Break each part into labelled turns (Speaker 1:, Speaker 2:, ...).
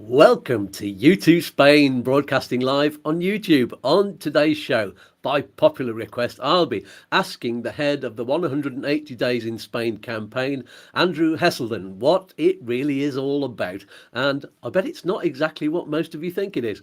Speaker 1: Welcome to YouTooSpain, broadcasting live on YouTube. On today's show, by popular request, I'll be asking the head of the 180 Days in Spain campaign, Andrew Hesselden, what it really is all about. And I bet it's not exactly what most of you think it is.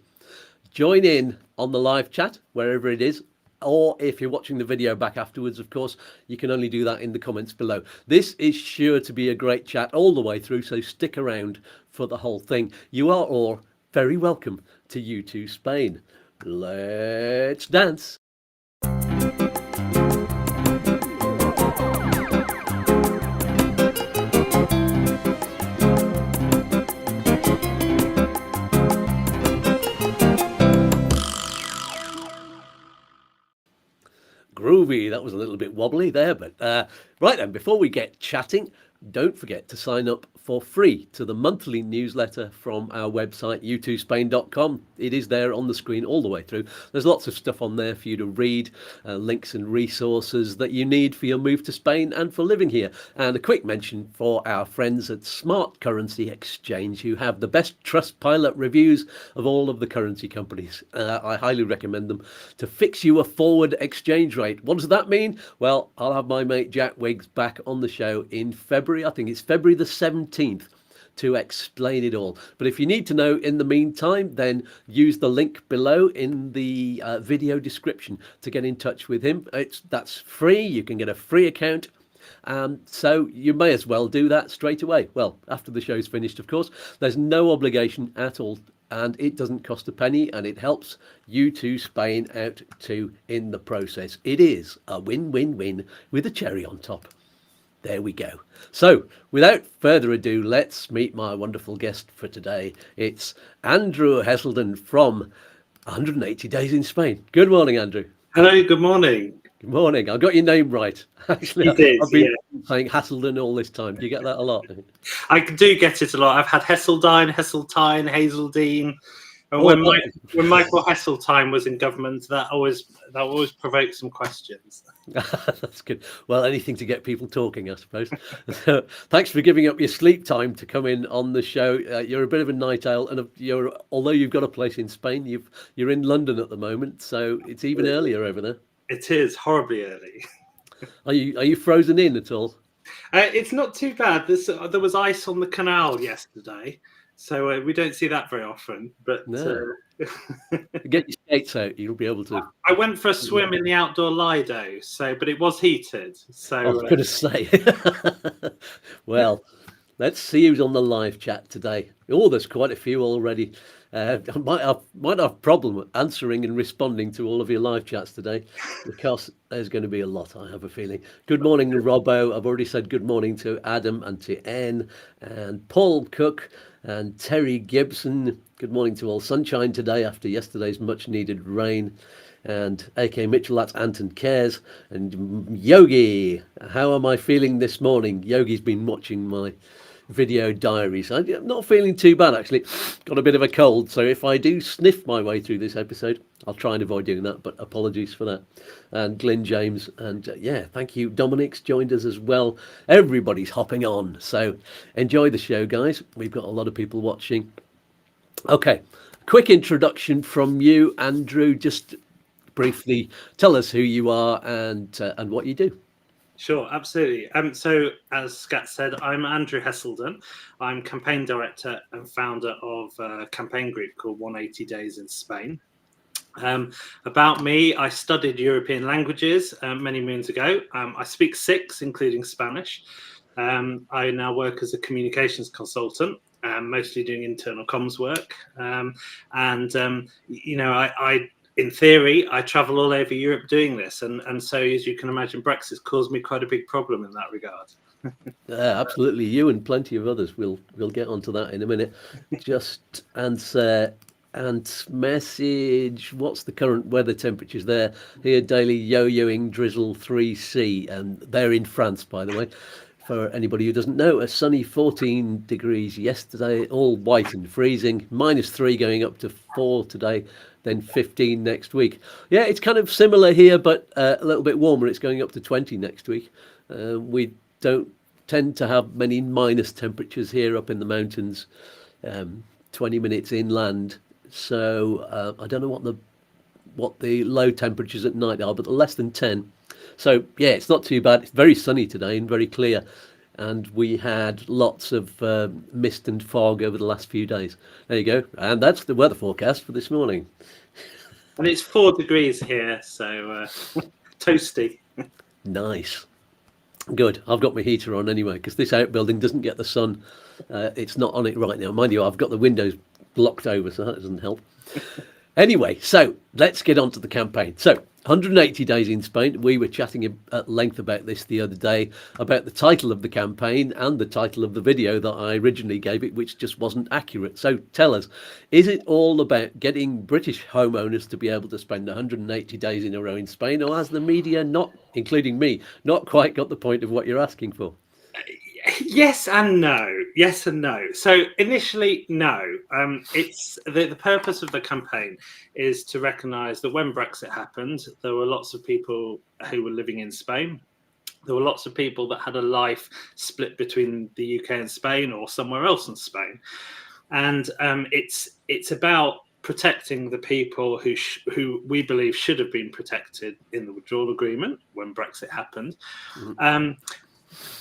Speaker 1: Join in on the live chat, wherever it is. Or if you're watching the video back afterwards, of course, you can only do that in the comments below. This is sure to be a great chat all the way through, so stick around for the whole thing. You are all very welcome to YouTooSpain. Let's dance. Groovy. That was a little bit wobbly there, but right then, before we get chatting, don't forget to sign up for free to the monthly newsletter from our website, YouTooSpain.com. It is there on the screen all the way through. There's lots of stuff on there for you to read, links and resources that you need for your move to Spain and for living here. And a quick mention for our friends at Smart Currency Exchange, who have the best Trustpilot reviews of all of the currency companies. I highly recommend them to fix you a forward exchange rate. What does that mean? Well, I'll have my mate Jack Wiggs back on the show in February. I think it's February the 17th. To explain it all. But if you need to know in the meantime, then use the link below in the video description to get in touch with him. That's free. You can get a free account. So you may as well do that straight away. Well, after the show's finished, of course. There's no obligation at all. And it doesn't cost a penny, and it helps YouTooSpain out too in the process. It is a win-win-win with a cherry on top. There we go. So, without further ado, let's meet my wonderful guest for today. It's Andrew Hesselden from 180 Days in Spain. Good morning, Andrew.
Speaker 2: Hello, good morning.
Speaker 1: Good morning. I got your name right. Actually, I've been saying Hesselden all this time. Do you get that a lot?
Speaker 2: I do get it a lot. I've had Hesseldine, Hesseltine, Hazeldine. And when Michael Heseltine was in government, that always provoked some questions.
Speaker 1: That's good. Well, anything to get people talking, I suppose. So, thanks for giving up your sleep time to come in on the show. You're a bit of a night owl, and although you've got a place in Spain, you're in London at the moment, so it's even earlier over there.
Speaker 2: It is horribly early.
Speaker 1: Are you frozen in at all?
Speaker 2: It's not too bad. There was ice on the canal yesterday. So we don't see that very often, but
Speaker 1: no. Get your skates out. You'll be able to.
Speaker 2: I went for a swim in the outdoor Lido, but it was heated. So
Speaker 1: I was going to say. Well, let's see who's on the live chat today. Oh, there's quite a few already. I might have a problem answering and responding to all of your live chats today, because there's going to be a lot, I have a feeling. Good morning to Robbo. I've already said good morning to Adam and to N and Paul Cook and Terry Gibson. Good morning to all. Sunshine today after yesterday's much needed rain. And AK Mitchell, that's Anton Cares. And Yogi, how am I feeling this morning? Yogi's been watching my video diaries. I'm not feeling too bad, actually. Got a bit of a cold, so if I do sniff my way through this episode, I'll try and avoid doing that, but apologies for that. And Glyn James, and yeah, thank you. Dominic's joined us as well. Everybody's hopping on, so enjoy the show, guys. We've got a lot of people watching. Okay, quick introduction from you, Andrew. Just briefly tell us who you are and what you do.
Speaker 2: Sure, absolutely. So, as Skatz said, I'm Andrew Hesselden. I'm campaign director and founder of a campaign group called 180 Days in Spain. About me, I studied European languages many moons ago. I speak 6, including Spanish. I now work as a communications consultant, mostly doing internal comms work. In theory, I travel all over Europe doing this, and so, as you can imagine, Brexit's caused me quite a big problem in that regard.
Speaker 1: Absolutely, you and plenty of others. We'll get onto that in a minute. Just answer Ant's message. What's the current weather temperatures there? Here, daily yo-yoing drizzle 3C, and they're in France, by the way. For anybody who doesn't know, a sunny 14 degrees yesterday, all white and freezing, -3 going up to 4 today, then 15 next week. Yeah, it's kind of similar here, but a little bit warmer. It's going up to 20 next week. We don't tend to have many minus temperatures here up in the mountains. 20 minutes inland. So I don't know what the low temperatures at night are, but they're less than 10. So yeah, it's not too bad. It's very sunny today and very clear. And we had lots of mist and fog over the last few days. There you go. And that's the weather forecast for this morning.
Speaker 2: And it's 4 degrees here, so toasty.
Speaker 1: Nice. Good. I've got my heater on anyway, because this outbuilding doesn't get the sun. It's not on it right now. Mind you, I've got the windows blocked over, so that doesn't help. Anyway, so let's get on to the campaign. So 180 days in Spain. We were chatting at length about this the other day, about the title of the campaign and the title of the video that I originally gave it, which just wasn't accurate. So tell us, is it all about getting British homeowners to be able to spend 180 days in a row in Spain, or has the media, not including me, not quite got the point of what you're asking for?
Speaker 2: Yes and no. Yes and no. So initially, no. It's the purpose of the campaign is to recognise that when Brexit happened, there were lots of people who were living in Spain. There were lots of people that had a life split between the UK and Spain, or somewhere else in Spain, and it's about protecting the people who we believe should have been protected in the withdrawal agreement when Brexit happened. Mm-hmm.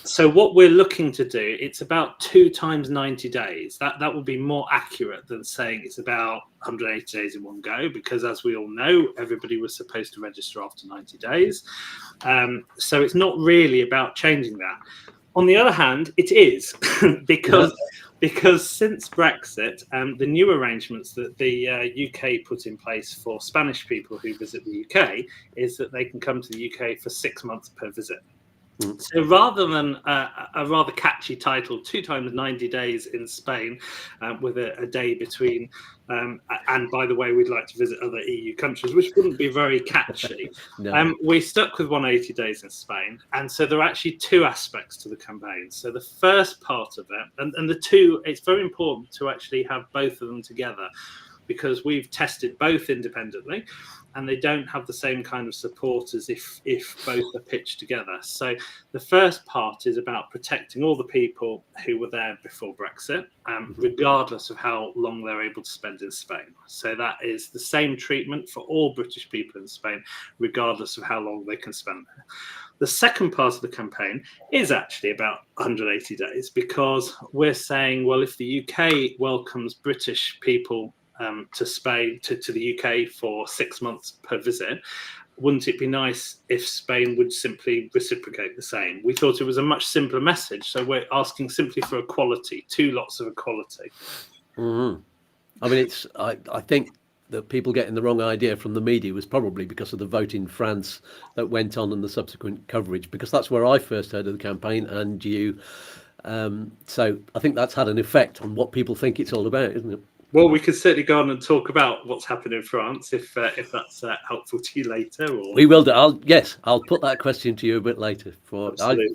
Speaker 2: So what we're looking to do, it's about 2 times 90 days. That would be more accurate than saying it's about 180 days in one go, because as we all know, everybody was supposed to register after 90 days. So it's not really about changing that. On the other hand, it is because since Brexit, the new arrangements that the UK put in place for Spanish people who visit the UK is that they can come to the UK for 6 months per visit. So rather than a rather catchy title, 2 times 90 days in Spain, with a day between, and by the way, we'd like to visit other EU countries, which wouldn't be very catchy. No. We stuck with 180 days in Spain. And so there are actually 2 aspects to the campaign. So the first part of it, and the 2, it's very important to actually have both of them together, because we've tested both independently, and they don't have the same kind of support as if both are pitched together. So the first part is about protecting all the people who were there before Brexit, regardless of how long they're able to spend in Spain. So that is the same treatment for all British people in Spain, regardless of how long they can spend there. The second part of the campaign is actually about 180 days, because we're saying, well, if the UK welcomes British people to Spain, to the UK for 6 months per visit, wouldn't it be nice if Spain would simply reciprocate the same? We thought it was a much simpler message. So we're asking simply for equality, 2 lots of equality.
Speaker 1: Mm-hmm. I mean, I think that people getting the wrong idea from the media was probably because of the vote in France that went on and the subsequent coverage, because that's where I first heard of the campaign, and you. So I think that's had an effect on what people think it's all about, isn't it?
Speaker 2: Well, we could certainly go on and talk about what's happened in France if that's helpful to you later. Or...
Speaker 1: We will do. I'll put that question to you a bit later.
Speaker 2: Absolutely.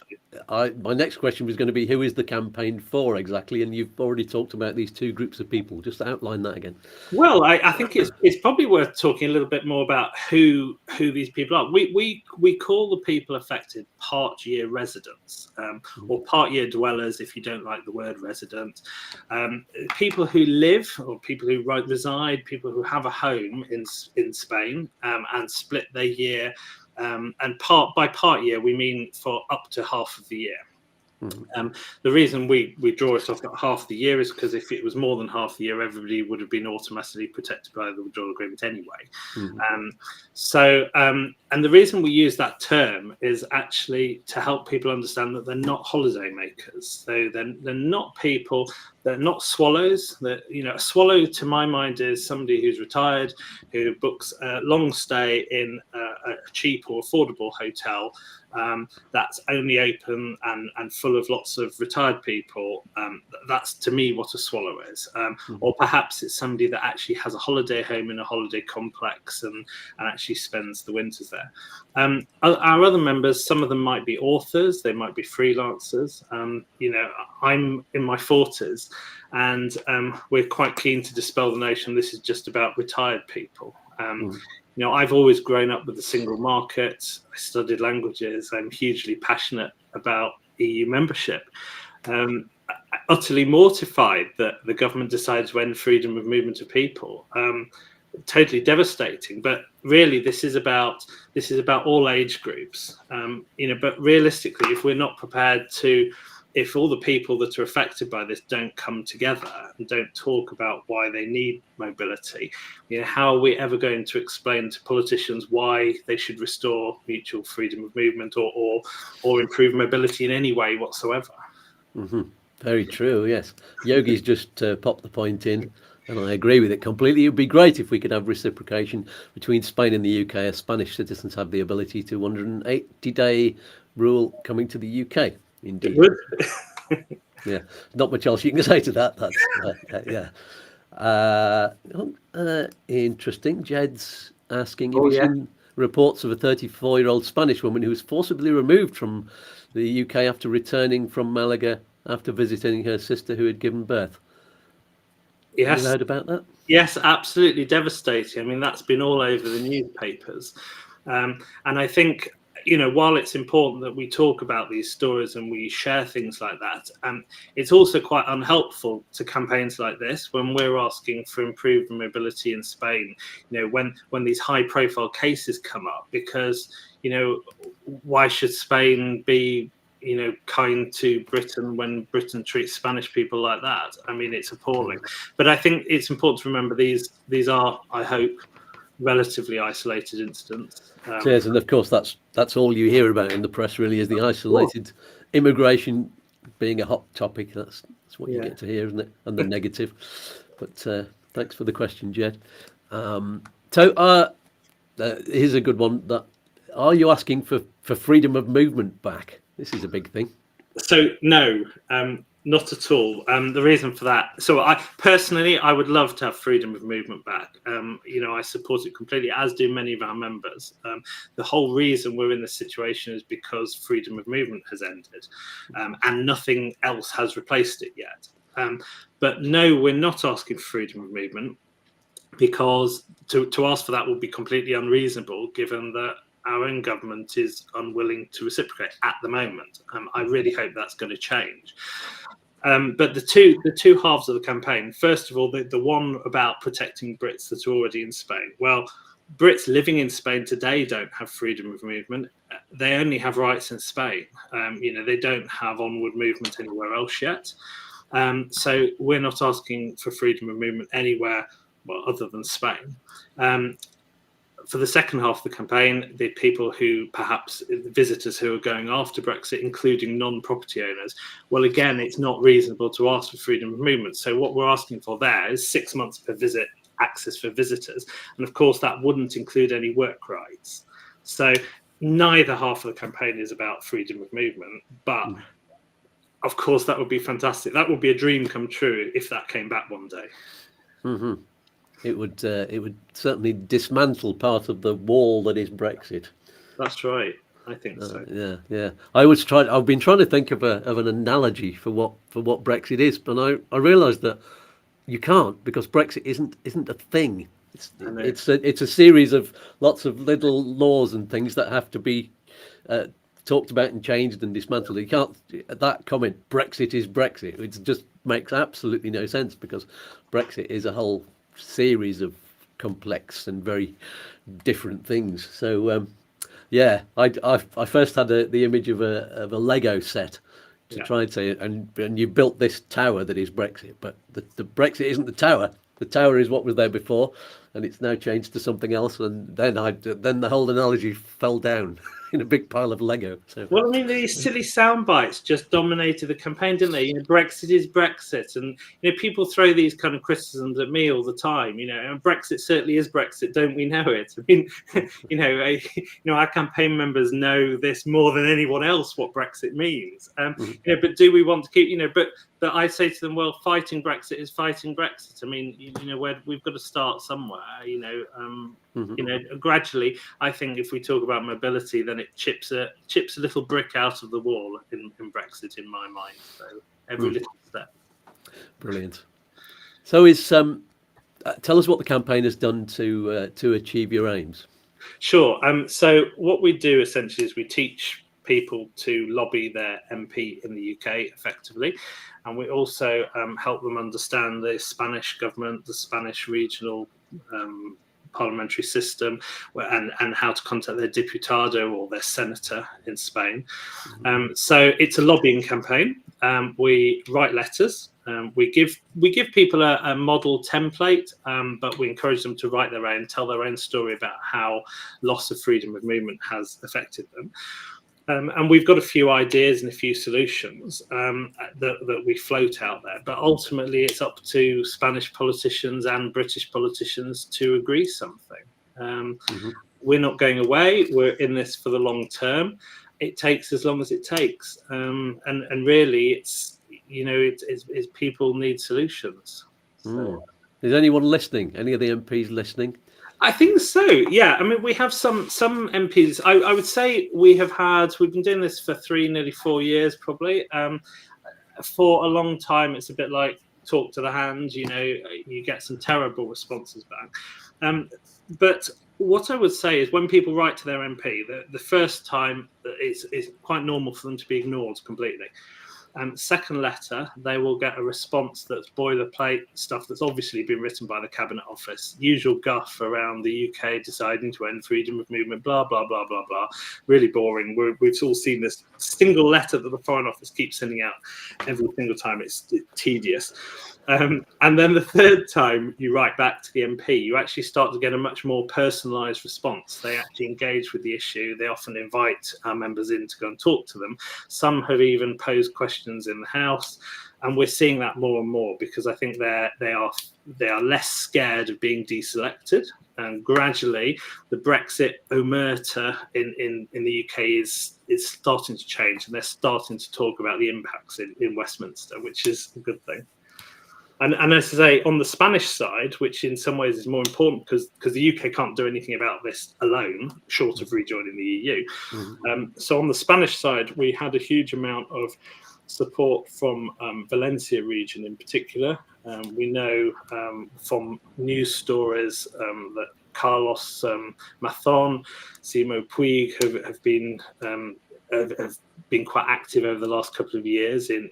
Speaker 1: My next question was going to be, who is the campaign for exactly? And you've already talked about these 2 groups of people. Just outline that again.
Speaker 2: Well, I think it's probably worth talking a little bit more about who these people are. We call the people affected part-year residents, or part-year dwellers, if you don't like the word resident. People who live, or people who reside, people who have a home in Spain, and split their year. And by part year, we mean for up to half of the year. The reason we draw it off at half the year is because if it was more than half the year, everybody would have been automatically protected by the withdrawal agreement anyway. And the reason we use that term is actually to help people understand that they're not holiday makers. So they're not people, they're not swallows. That, a swallow to my mind is somebody who's retired, who books a long stay in a cheap or affordable hotel that's only open and full of lots of retired people. That's to me what a swallow is. Or perhaps it's somebody that actually has a holiday home in a holiday complex and actually spends the winters there. Our other members, some of them might be authors, they might be freelancers. I'm in my 40s, and we're quite keen to dispel the notion this is just about retired people. I've always grown up with the single market. I studied languages. I'm hugely passionate about EU membership. utterly mortified that the government decides when freedom of movement of people. Totally devastating. But really, this is about all age groups. But realistically, if we're not prepared to, if all the people that are affected by this don't come together and don't talk about why they need mobility, how are we ever going to explain to politicians why they should restore mutual freedom of movement or improve mobility in any way whatsoever?
Speaker 1: Mm-hmm. Very true, yes. Yogi's just popped the point in, and I agree with it completely. It would be great if we could have reciprocation between Spain and the UK, as Spanish citizens have the ability to 180-day rule coming to the UK. Indeed. Yeah, not much else you can say to that. That's interesting. Jed's asking if you've seen reports of a 34-year-old Spanish woman who was forcibly removed from the UK after returning from Malaga after visiting her sister who had given birth.
Speaker 2: Yes.
Speaker 1: Have you heard about that?
Speaker 2: Yes, absolutely devastating. I mean, that's been all over the newspapers. And I think, while it's important that we talk about these stories and we share things like that, it's also quite unhelpful to campaigns like this when we're asking for improved mobility in Spain, when these high profile cases come up, because, why should Spain be kind to Britain when Britain treats Spanish people like that? I mean, it's appalling. But I think it's important to remember these are, I hope, relatively isolated incidents.
Speaker 1: Yes, and of course that's all you hear about in the press, really, is the isolated immigration being a hot topic. That's what you get to hear, isn't it? And the negative. But thanks for the question, Jed. So here's a good one. Are you asking for freedom of movement back? This is a big thing.
Speaker 2: So no, not at all. The reason for that, so I personally, I would love to have freedom of movement back. I support it completely, as do many of our members. The whole reason we're in this situation is because freedom of movement has ended, and nothing else has replaced it yet. But no, we're not asking for freedom of movement, because to ask for that would be completely unreasonable, given that our own government is unwilling to reciprocate at the moment. I really hope that's going to change. But the two halves of the campaign, first of all, the one about protecting Brits that are already in Spain. Well, Brits living in Spain today don't have freedom of movement. They only have rights in Spain. They don't have onward movement anywhere else yet. So we're not asking for freedom of movement anywhere, other than Spain. For the second half of the campaign, the people who perhaps the visitors who are going after Brexit, including non-property owners, well, again, it's not reasonable to ask for freedom of movement. So what we're asking for there is 6 months per visit access for visitors. And of course, that wouldn't include any work rights. So neither half of the campaign is about freedom of movement. But of course, that would be fantastic. That would be a dream come true if that came back one day.
Speaker 1: Mm-hmm. It would certainly dismantle part of the wall that is Brexit.
Speaker 2: That's right. I think so.
Speaker 1: Yeah. I've been trying to think of an analogy for what Brexit is, but I realised that you can't, because Brexit isn't a thing. It's a series of lots of little laws and things that have to be talked about and changed and dismantled. You can't, that comment, Brexit is Brexit, it just makes absolutely no sense, because Brexit is a whole series of complex and very different things. So I first had the image of a Lego set to try and say it, and you built this tower that is Brexit, but the Brexit isn't the tower. The tower is what was there before, and it's now changed to something else. And then the whole analogy fell down in a big pile of Lego. So,
Speaker 2: well, I mean, these silly sound bites just dominated the campaign, didn't they? Brexit is Brexit, and people throw these kind of criticisms at me all the time. And Brexit certainly is Brexit. Don't we know it? I mean, our campaign members know this more than anyone else, what Brexit means. But do we want to keep? But I say to them, well, fighting Brexit is fighting Brexit. I mean, we've got to start somewhere. Gradually, I think if we talk about mobility, then it chips a little brick out of the wall in Brexit, in my mind. So every little step.
Speaker 1: Brilliant. So tell us what the campaign has done to achieve your aims.
Speaker 2: Sure. So what we do essentially is we teach people to lobby their MP in the UK effectively. And we also help them understand the Spanish government, the Spanish regional parliamentary system, and how to contact their diputado or their senator in Spain. So it's a lobbying campaign. We write letters. We give people a model template, but we encourage them to write their own, tell their own story about how loss of freedom of movement has affected them. And we've got a few ideas and a few solutions that we float out there. But ultimately, it's up to Spanish politicians and British politicians to agree something. We're not going away. We're in this for the long term. It takes as long as it takes. And really, it's people need solutions. So.
Speaker 1: Is anyone listening? Any of the MPs listening?
Speaker 2: I think so. Yeah. I mean, we have some MPs. I would say we've been doing this for nearly 4 years, probably. For a long time, it's a bit like talk to the hand. You get some terrible responses back. But what I would say is when people write to their MP, the first time it's quite normal for them to be ignored completely. Second letter, they will get a response that's boilerplate stuff that's obviously been written by the Cabinet Office. Usual guff around the UK deciding to end freedom of movement, blah, blah, blah, blah, blah. Really boring. We've all seen this single letter that the Foreign Office keeps sending out every single time. It's tedious. And then the third time you write back to the MP, you actually start to get a much more personalised response. They actually engage with the issue. They often invite our members in to go and talk to them. Some have even posed questions in the House. And we're seeing that more and more because I think they are less scared of being deselected. And gradually, the Brexit omerta in the UK is starting to change. And they're starting to talk about the impacts in Westminster, which is a good thing. And as I say, on the Spanish side, which in some ways is more important because the UK can't do anything about this alone, short of rejoining the EU. So on the Spanish side, we had a huge amount of support from Valencia region in particular. We know from news stories that Carlos Mazón, Simo Puig have been quite active over the last couple of years in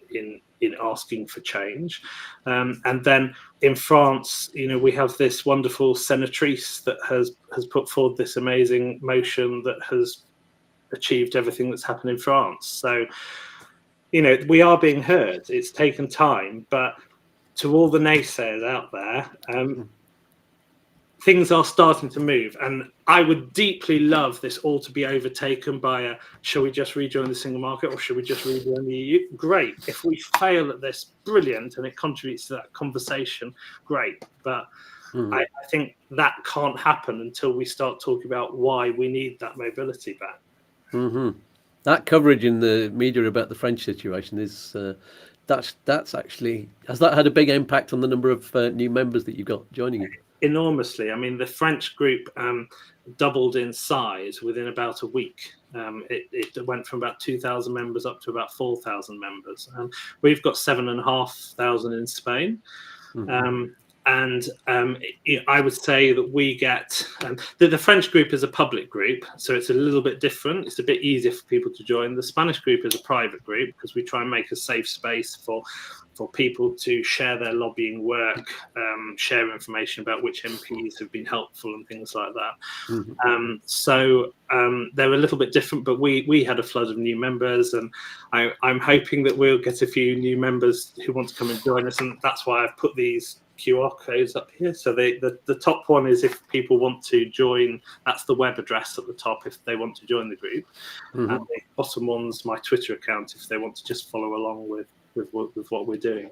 Speaker 2: asking for change. And then in France, we have this wonderful senatrice that has put forward this amazing motion that has achieved everything that's happened in France. So, we are being heard. It's taken time, but to all the naysayers out there, things are starting to move. And I would deeply love this all to be overtaken by shall we just rejoin the single market or shall we just rejoin the EU? Great. If we fail at this, brilliant, and it contributes to that conversation, great. But I think that can't happen until we start talking about why we need that mobility back.
Speaker 1: That coverage in the media about the French situation is that's actually, has that had a big impact on the number of new members that you've got joining you?
Speaker 2: Enormously. I mean, the French group doubled in size within about a week. It went from about 2,000 members up to about 4,000 members. We've got 7,500 in Spain. And I would say that we get the French group is a public group, so it's a little bit different. It's a bit easier for people to join. The Spanish group is a private group because we try and make a safe space for people to share their lobbying work, share information about which MPs have been helpful and things like that. So they're a little bit different, but we had a flood of new members, and I'm hoping that we'll get a few new members who want to come and join us, and that's why I've put these QR codes up here. So the top one is if people want to join, that's the web address at the top if they want to join the group. And the bottom one's my Twitter account if they want to just follow along with what we're doing.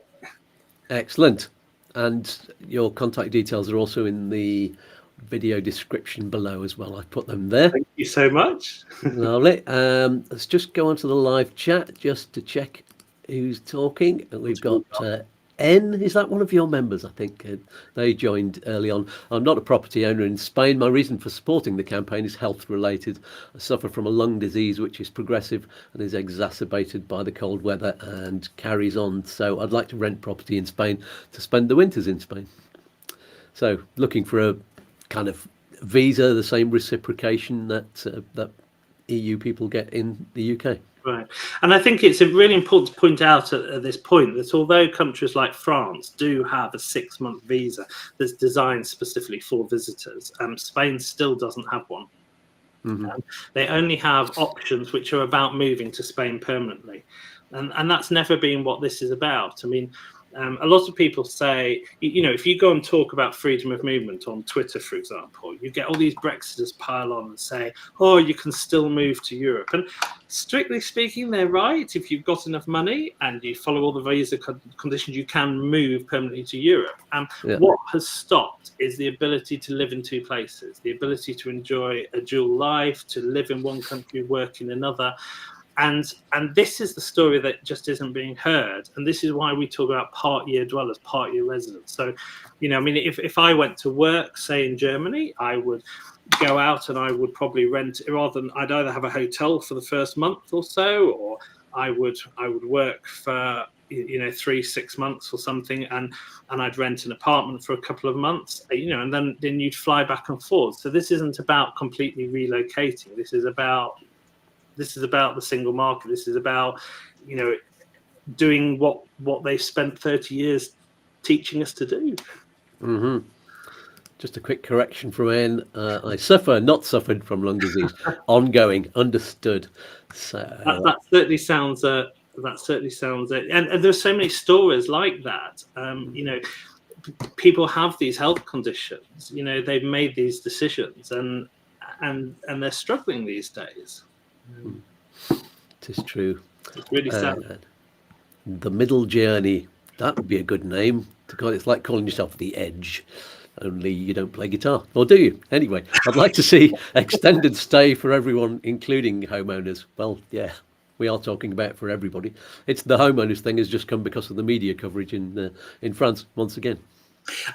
Speaker 1: Excellent. And your contact details are also in the video description below as well. I put them there.
Speaker 2: Thank you so much.
Speaker 1: Lovely. Let's just go onto the live chat just to check who's talking. And we've got N, is that one of your members? I think they joined early on. I'm not a property owner in Spain. My reason for supporting the campaign is health related. I suffer from a lung disease which is progressive and is exacerbated by the cold weather and carries on. So I'd like to rent property in Spain to spend the winters in Spain. So looking for a kind of visa, the same reciprocation that EU people get in the UK.
Speaker 2: Right. And I think it's really important to point out at this point that although countries like France do have a 6-month visa that's designed specifically for visitors, Spain still doesn't have one. They only have options which are about moving to Spain permanently. And that's never been what this is about. I mean, a lot of people say, if you go and talk about freedom of movement on Twitter, for example, you get all these Brexiters pile on and say, oh, you can still move to Europe. And strictly speaking, they're right. If you've got enough money and you follow all the visa conditions, you can move permanently to Europe. What has stopped is the ability to live in two places, the ability to enjoy a dual life, to live in one country, work in another. And this is the story that just isn't being heard. And this is why we talk about part-year dwellers, part-year residents. So, if I went to work, say in Germany, I would go out and I would probably rent, rather than, I'd either have a hotel for the first month or so, or I would work for 3-6 months or something, and I'd rent an apartment for a couple of months, and then you'd fly back and forth. So this isn't about completely relocating. This is about the single market. This is about, doing what they've spent 30 years teaching us to do.
Speaker 1: Just a quick correction from Anne. I not suffered from lung disease. Ongoing, understood. So
Speaker 2: that certainly sounds it. And there's so many stories like that. People have these health conditions. They've made these decisions, and they're struggling these days.
Speaker 1: It is true.
Speaker 2: It's really sad.
Speaker 1: The Middle Journey, that would be a good name to call it. It's like calling yourself The Edge, only you don't play guitar, or do you? Anyway, I'd like to see extended stay for everyone, including homeowners. Well, yeah, we are talking about for everybody. It's the homeowners thing has just come because of the media coverage in France once again.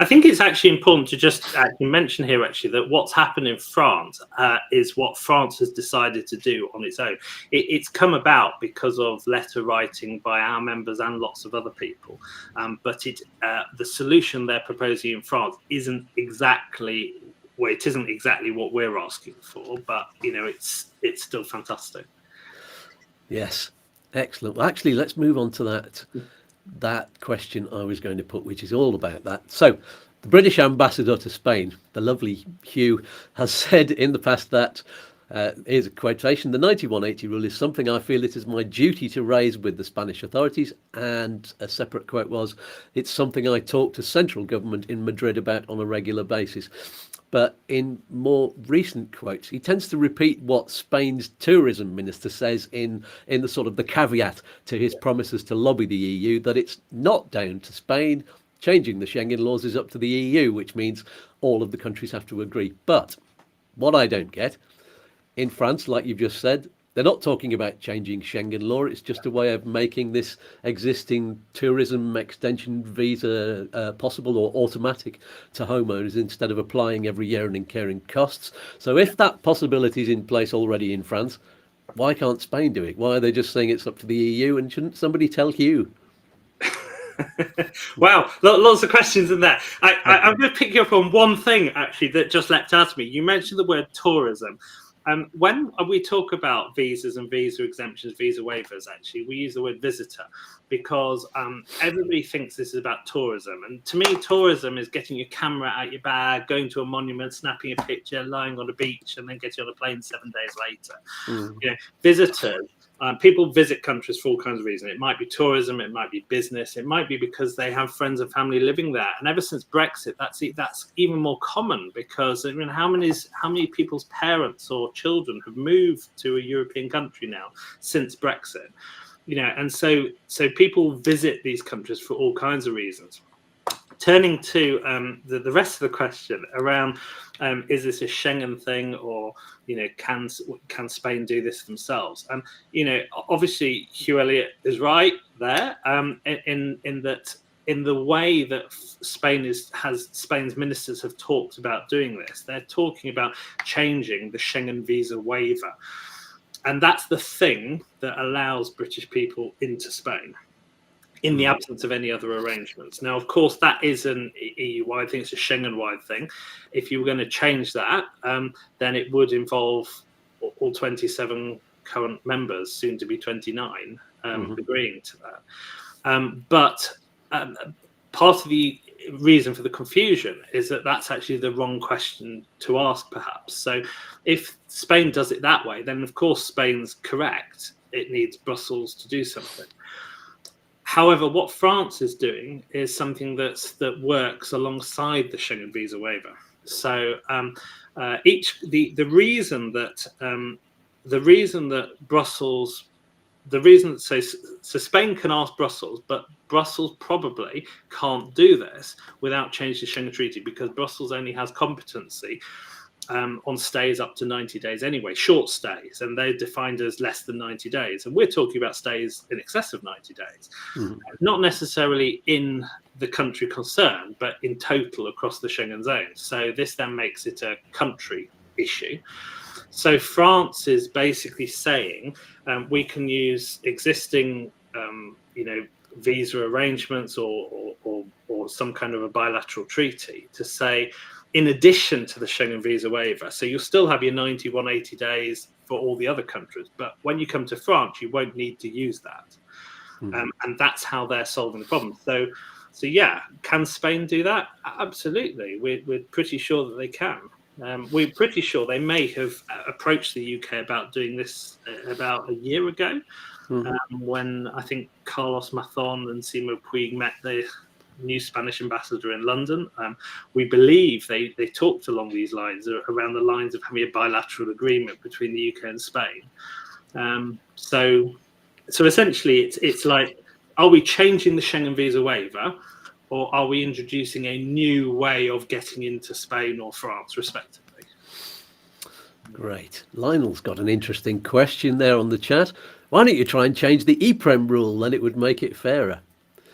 Speaker 2: I think it's actually important to just mention here that what's happened in France is what France has decided to do on its own. It's come about because of letter writing by our members and lots of other people. But the solution they're proposing in France isn't exactly what we're asking for, but it's still fantastic.
Speaker 1: Yes, excellent. Well, actually, let's move on to that question I was going to put, which is all about that. So the British ambassador to Spain, the lovely Hugh, has said in the past that, here's a quotation, the 9180 rule is something I feel it is my duty to raise with the Spanish authorities. And a separate quote was, it's something I talk to central government in Madrid about on a regular basis. But in more recent quotes, he tends to repeat what Spain's tourism minister says in the sort of the caveat to his promises to lobby the EU, that it's not down to Spain. Changing the Schengen laws is up to the EU, which means all of the countries have to agree. But what I don't get, in France, like you've just said, they're not talking about changing Schengen law. It's just a way of making this existing tourism extension visa possible or automatic to homeowners instead of applying every year and incurring costs. So if that possibility is in place already in France, why can't Spain do it? Why are they just saying it's up to the EU? And shouldn't somebody tell Hugh?
Speaker 2: Wow, lots of questions in there. I'm going to pick you up on one thing, actually, that just leapt out of me. You mentioned the word tourism. When we talk about visas and visa exemptions, visa waivers, actually, we use the word visitor because everybody thinks this is about tourism. And to me, tourism is getting your camera out your bag, going to a monument, snapping a picture, lying on a beach, and then getting on a plane 7 days later. Visitors. People visit countries for all kinds of reasons. It might be tourism, it might be business, it might be because they have friends and family living there. And ever since Brexit, that's even more common because how many people's parents or children have moved to a European country now since Brexit? And so people visit these countries for all kinds of reasons. Turning to the rest of the question around is this a Schengen thing or can Spain do this themselves? Obviously Hugh Elliott is right there in that in the way that Spain's ministers have talked about doing this. They're talking about changing the Schengen Visa waiver, and that's the thing that allows British people into Spain in the absence of any other arrangements. Now, of course, that is an EU-wide thing. It's a Schengen-wide thing. If you were going to change that, then it would involve all 27 current members, soon to be 29, agreeing to that. But part of the reason for the confusion is that that's actually the wrong question to ask, perhaps. So if Spain does it that way, then of course Spain's correct. It needs Brussels to do something. However, what France is doing is something that works alongside the Schengen Visa waiver. So the reason that Brussels, so Spain can ask Brussels, but Brussels probably can't do this without changing the Schengen Treaty, because Brussels only has competency on stays up to 90 days anyway, short stays, and they're defined as less than 90 days. And we're talking about stays in excess of 90 days, not necessarily in the country concerned, but in total across the Schengen zone. So this then makes it a country issue. So France is basically saying we can use existing, visa arrangements or some kind of a bilateral treaty to say, in addition to the Schengen visa waiver, so you'll still have your 90, 180 days for all the other countries, but when you come to France, you won't need to use that. And that's how they're solving the problem. So yeah, can Spain do that? Absolutely. We're pretty sure that they can. We're pretty sure they may have approached the UK about doing this about a year ago, when I think Carlos Mazón and Simo Puig met the new Spanish ambassador in London. We believe they talked along these lines, around the lines of having a bilateral agreement between the UK and Spain. So essentially, it's like, are we changing the Schengen visa waiver, or are we introducing a new way of getting into Spain or France, respectively?
Speaker 1: Great. Lionel's got an interesting question there on the chat. Why don't you try and change the IPREM rule, then it would make it fairer?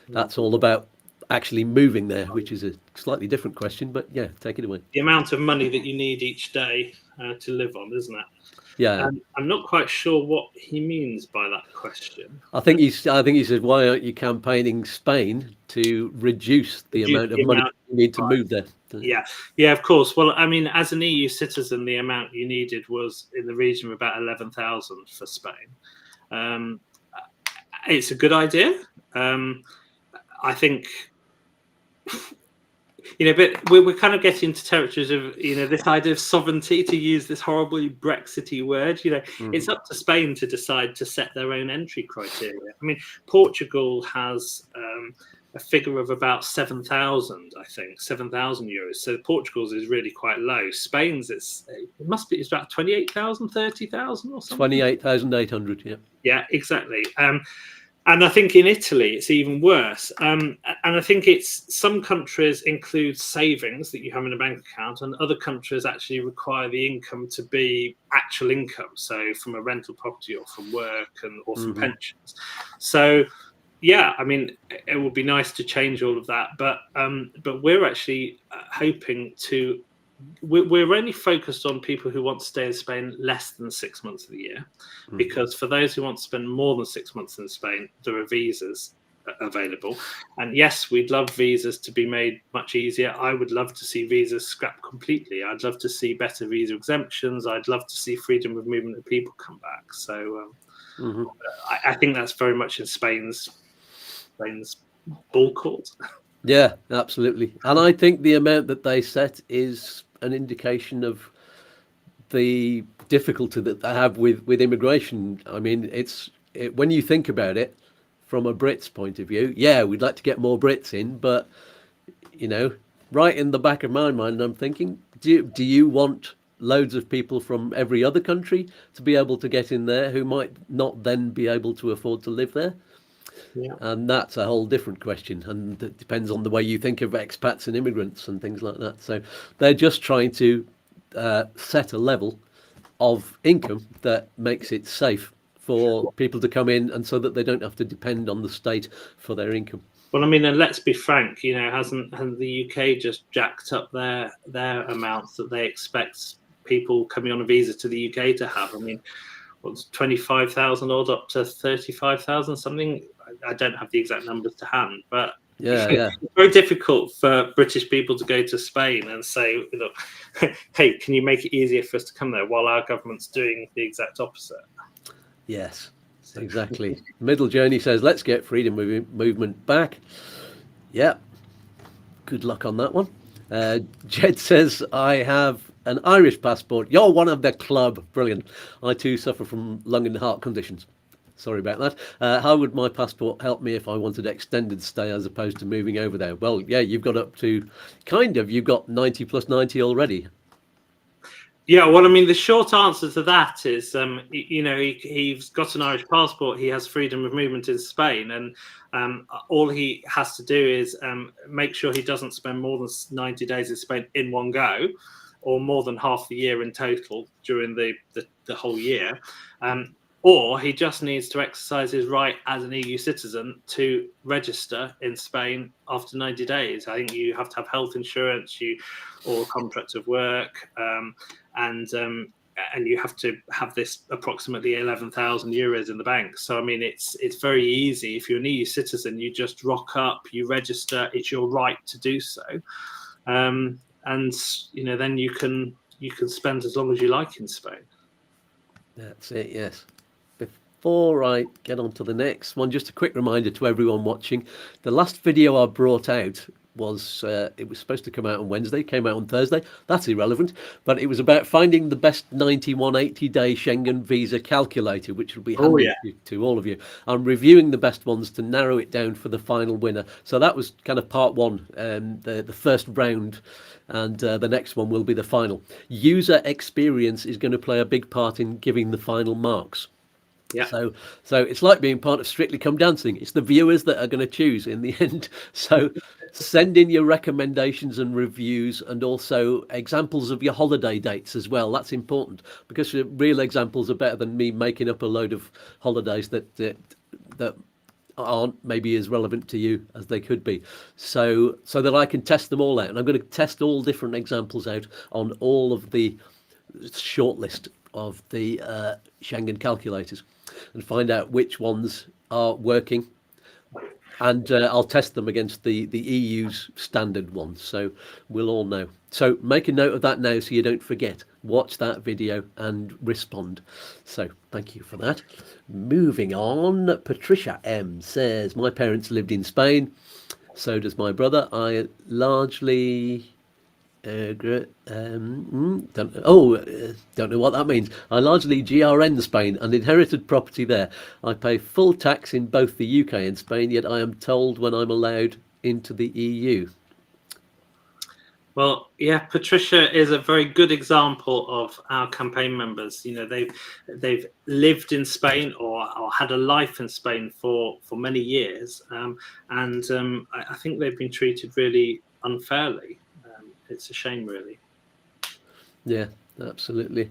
Speaker 1: That's all about actually moving there, which is a slightly different question, but yeah, take it away.
Speaker 2: The amount of money that you need each day to live on, isn't it?
Speaker 1: Yeah.
Speaker 2: I'm not quite sure what he means by that question.
Speaker 1: I think he said, why aren't you campaigning Spain to reduce the amount of money you need to move there?
Speaker 2: Yeah, of course. Well, I mean, as an EU citizen, the amount you needed was in the region of about 11,000 for Spain. It's a good idea. I think, but we're kind of getting into territories of, this idea of sovereignty, to use this horribly Brexity word. It's up to Spain to decide to set their own entry criteria. I mean, Portugal has a figure of about 7,000, I think, 7,000 euros. So Portugal's is really quite low. Spain's, it's about 28,000, 30,000 or something.
Speaker 1: 28,800, yeah.
Speaker 2: Yeah, exactly. And I think in Italy, it's even worse. And I think some countries include savings that you have in a bank account, and other countries actually require the income to be actual income. So from a rental property or from work or from pensions. So, yeah, I mean, it would be nice to change all of that. But we're actually hoping to... We're only focused on people who want to stay in Spain less than 6 months of the year, because for those who want to spend more than 6 months in Spain, there are visas available. And yes, we'd love visas to be made much easier. I would love to see visas scrapped completely. I'd love to see better visa exemptions. I'd love to see freedom of movement of people come back. So I think that's very much in Spain's ball court.
Speaker 1: Yeah, absolutely. And I think the amount that they set is an indication of the difficulty that they have with immigration. I mean, when you think about it from a Brit's point of view, yeah, we'd like to get more Brits in, but, right in the back of my mind, I'm thinking, do you want loads of people from every other country to be able to get in there who might not then be able to afford to live there?
Speaker 2: Yeah.
Speaker 1: And that's a whole different question, and it depends on the way you think of expats and immigrants and things like that. So they're just trying to set a level of income that makes it safe for people to come in, and so that they don't have to depend on the state for their income.
Speaker 2: Well, I mean, and let's be frank, hasn't the UK just jacked up their amounts that they expect people coming on a visa to the UK to have? I mean, what's 25,000 odd up to 35,000 something? I don't have the exact numbers to hand, but
Speaker 1: Yeah.
Speaker 2: It's very difficult for British people to go to Spain and say, look, hey, can you make it easier for us to come there, while our government's doing the exact opposite?
Speaker 1: Yes, exactly. Middle Journey says, let's get freedom movement back. Yeah, good luck on that one. Jed says, I have an Irish passport. You're one of the club. Brilliant. I too suffer from lung and heart conditions. Sorry about that. How would my passport help me if I wanted extended stay as opposed to moving over there? Well, yeah, you've got up to you've got 90 plus 90 already.
Speaker 2: Yeah, well, I mean, the short answer to that is, he's got an Irish passport. He has freedom of movement in Spain, and all he has to do is make sure he doesn't spend more than 90 days in Spain in one go, or more than half the year in total during the whole year. Or he just needs to exercise his right as an EU citizen to register in Spain after 90 days. I think you have to have health insurance, or a contract of work, and you have to have this approximately 11,000 euros in the bank. So I mean, it's very easy. If you're an EU citizen, you just rock up, you register. It's your right to do so, and then you can spend as long as you like in Spain.
Speaker 1: That's it. Yes. Before I get on to the next one, just a quick reminder to everyone watching. The last video I brought out was, it was supposed to come out on Wednesday, came out on Thursday. That's irrelevant. But it was about finding the best 80-day Schengen Visa Calculator, which will be handy to all of you. I'm reviewing the best ones to narrow it down for the final winner. So that was kind of part one, the first round. And the next one will be the final. User experience is going to play a big part in giving the final marks.
Speaker 2: Yeah.
Speaker 1: So it's like being part of Strictly Come Dancing. It's the viewers that are going to choose in the end. So send in your recommendations and reviews, and also examples of your holiday dates as well. That's important, because real examples are better than me making up a load of holidays that aren't maybe as relevant to you as they could be. So that I can test them all out. And I'm going to test all different examples out on all of the shortlist of the Schengen calculators, and find out which ones are working, and I'll test them against the EU's standard ones, so we'll all know. So make a note of that now so you don't forget. Watch that video and respond. So thank you for that. Moving on, Patricia M says, my parents lived in Spain, so does my brother. I largely don't know what that means. I largely GRN Spain and inherited property there. I pay full tax in both the UK and Spain, yet I am told when I'm allowed into the EU.
Speaker 2: Well, yeah, Patricia is a very good example of our campaign members. They've lived in Spain or had a life in Spain for many years, and I think they've been treated really unfairly. It's a shame, really.
Speaker 1: Yeah, absolutely.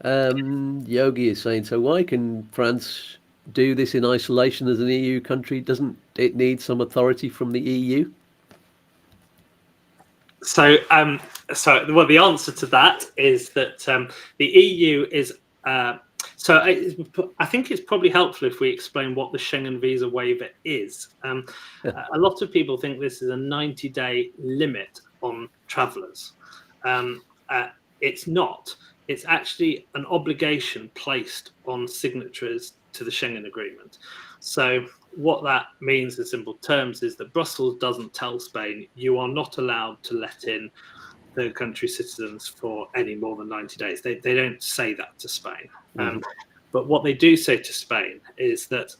Speaker 1: Yogi is saying, so why can France do this in isolation as an EU country? Doesn't it need some authority from the EU?
Speaker 2: So the answer to that is that the EU is. So I think it's probably helpful if we explain what the Schengen Visa waiver is. A lot of people think this is a 90-day limit on travellers. It's not. It's actually an obligation placed on signatories to the Schengen Agreement. So what that means in simple terms is that Brussels doesn't tell Spain, you are not allowed to let in third country citizens for any more than 90 days. They don't say that to Spain. But what they do say to Spain is that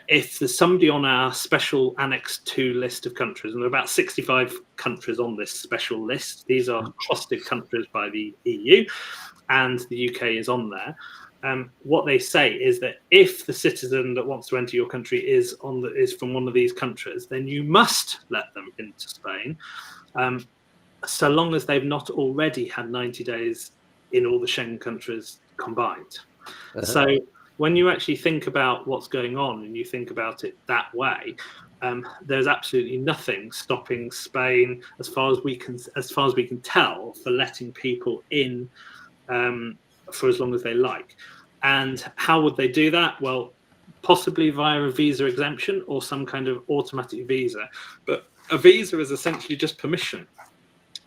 Speaker 2: if there's somebody on our special Annex 2 list of countries, and there are about 65 countries on this special list, these are trusted countries by the EU, and the UK is on there. What they say is that if the citizen that wants to enter your country is from one of these countries, then you must let them into Spain, so long as they've not already had 90 days in all the Schengen countries combined. So when you actually think about what's going on and you think about it that way, there's absolutely nothing stopping Spain, as far as we can tell, for letting people in for as long as they like. And how would they do that? Well, possibly via a visa exemption or some kind of automatic visa. But a visa is essentially just permission.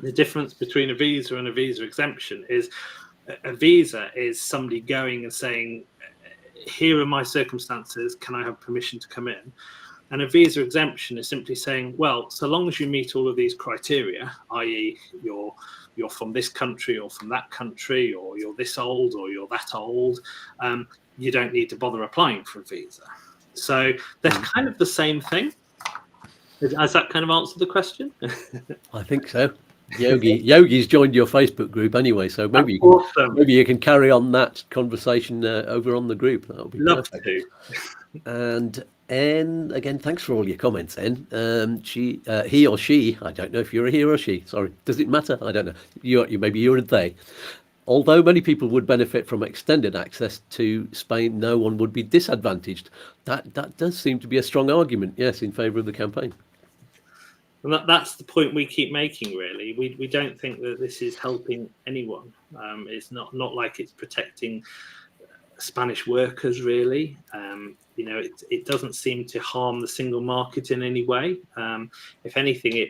Speaker 2: The difference between a visa and a visa exemption is a visa is somebody going and saying, here are my circumstances, can I have permission to come in? And a visa exemption is simply saying, well, so long as you meet all of these criteria, i.e. you're from this country or from that country, or you're this old or you're that old, you don't need to bother applying for a visa. So they're kind of the same thing. Has that kind of answered the question?
Speaker 1: I think so. Yogi's joined your Facebook group anyway, so maybe you can carry on that conversation over on the group. That would be
Speaker 2: Love
Speaker 1: perfect.
Speaker 2: to.
Speaker 1: And again, thanks for all your comments. He or she, I don't know if you're a he or she. Sorry, does it matter? I don't know. Maybe you're a they. Although many people would benefit from extended access to Spain, no one would be disadvantaged. That does seem to be a strong argument, yes, in favour of the campaign.
Speaker 2: And that's the point we keep making, really. We don't think that this is helping anyone. It's not like it's protecting Spanish workers, really. It doesn't seem to harm the single market in any way. If anything,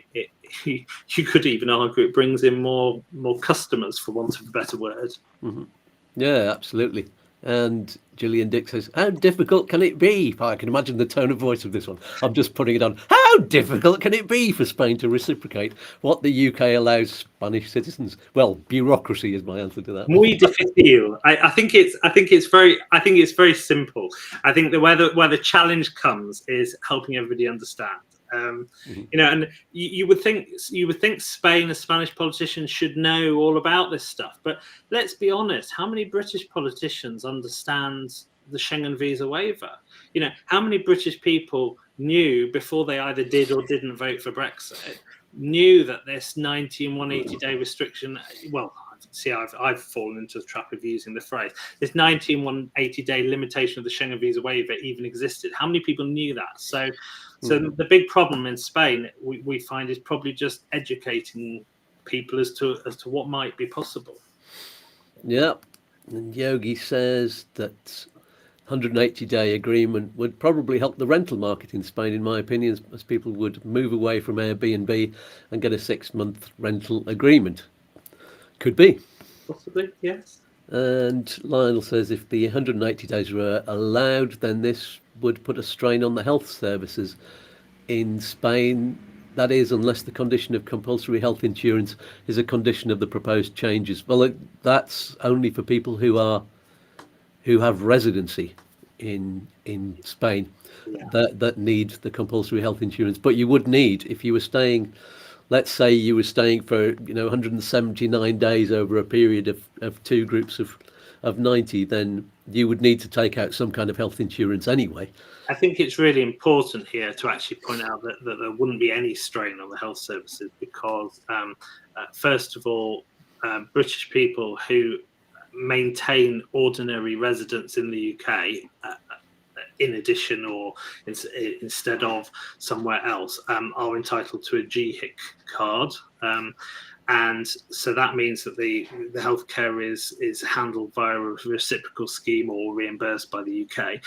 Speaker 2: you could even argue it brings in more customers, for want of a better word.
Speaker 1: Mm-hmm. Yeah, absolutely. And Gillian Dick says, how difficult can it be? I can imagine the tone of voice of this one. I'm just putting it on. How difficult can it be for Spain to reciprocate what the UK allows Spanish citizens? Well, bureaucracy is my answer to that.
Speaker 2: Muy difícil. I think it's very simple. I think that where the challenge comes is helping everybody understand. And you would think Spain, as Spanish politicians, should know all about this stuff. But let's be honest, how many British politicians understand the Schengen visa waiver? How many British people knew before they either did or didn't vote for Brexit, knew that this 90 and 180-day restriction, well, see, I've fallen into the trap of using the phrase, this 90 and 180-day limitation of the Schengen visa waiver even existed. How many people knew that? So the big problem in Spain, we find, is probably just educating people as to what might be possible. Yeah.
Speaker 1: And Yogi says that 180-day agreement would probably help the rental market in Spain, in my opinion, as people would move away from Airbnb and get a 6-month rental agreement. Could be.
Speaker 2: Possibly, yes.
Speaker 1: And Lionel says if the 180 days were allowed, then this would put a strain on the health services in Spain. That is, unless the condition of compulsory health insurance is a condition of the proposed changes. Well, that's only for people who have residency in Spain, that need the compulsory health insurance. But you would need, if you were staying, let's say you were staying for 179 days over a period of two groups of 90, then you would need to take out some kind of health insurance anyway.
Speaker 2: I think it's really important here to actually point out that there wouldn't be any strain on the health services because, first of all, British people who maintain ordinary residence in the UK, in addition or instead of somewhere else, are entitled to a GHIC card. And so that means that the healthcare is handled via a reciprocal scheme or reimbursed by the UK.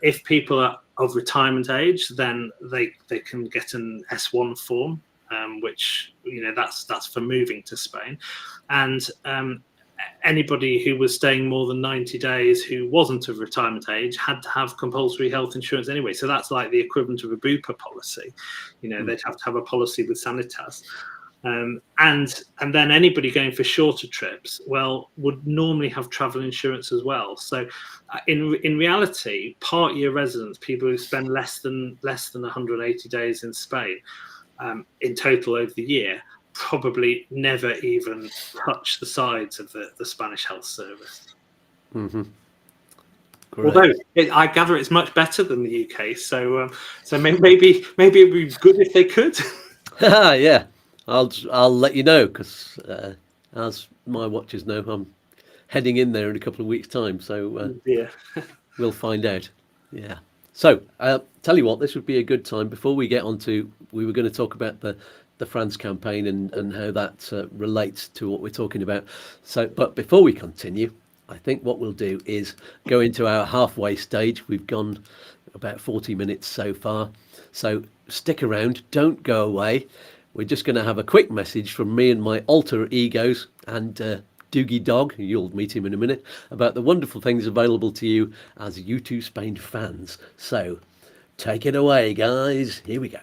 Speaker 2: If people are of retirement age, then they can get an S1 form, which that's for moving to Spain. And anybody who was staying more than 90 days who wasn't of retirement age had to have compulsory health insurance anyway. So that's like the equivalent of a Bupa policy. They'd have to have a policy with Sanitas. And then anybody going for shorter trips, would normally have travel insurance as well. So in reality, part-year residents, people who spend less than 180 days in Spain in total over the year, probably never even touch the sides of the Spanish health service.
Speaker 1: Mm-hmm.
Speaker 2: Although I gather it's much better than the UK, so maybe it'd be good if they could.
Speaker 1: Yeah. I'll let you know because as my watchers know, I'm heading in there in a couple of weeks' time. So we'll find out. Yeah. So tell you what, this would be a good time before we get on to. We were going to talk about the France campaign and how that relates to what we're talking about. So, but before we continue, I think what we'll do is go into our halfway stage. We've gone about 40 minutes so far. So stick around, don't go away. We're just going to have a quick message from me and my alter egos and Doogie Dog, you'll meet him in a minute, about the wonderful things available to you as YouTooSpain fans. So take it away, guys. Here we go.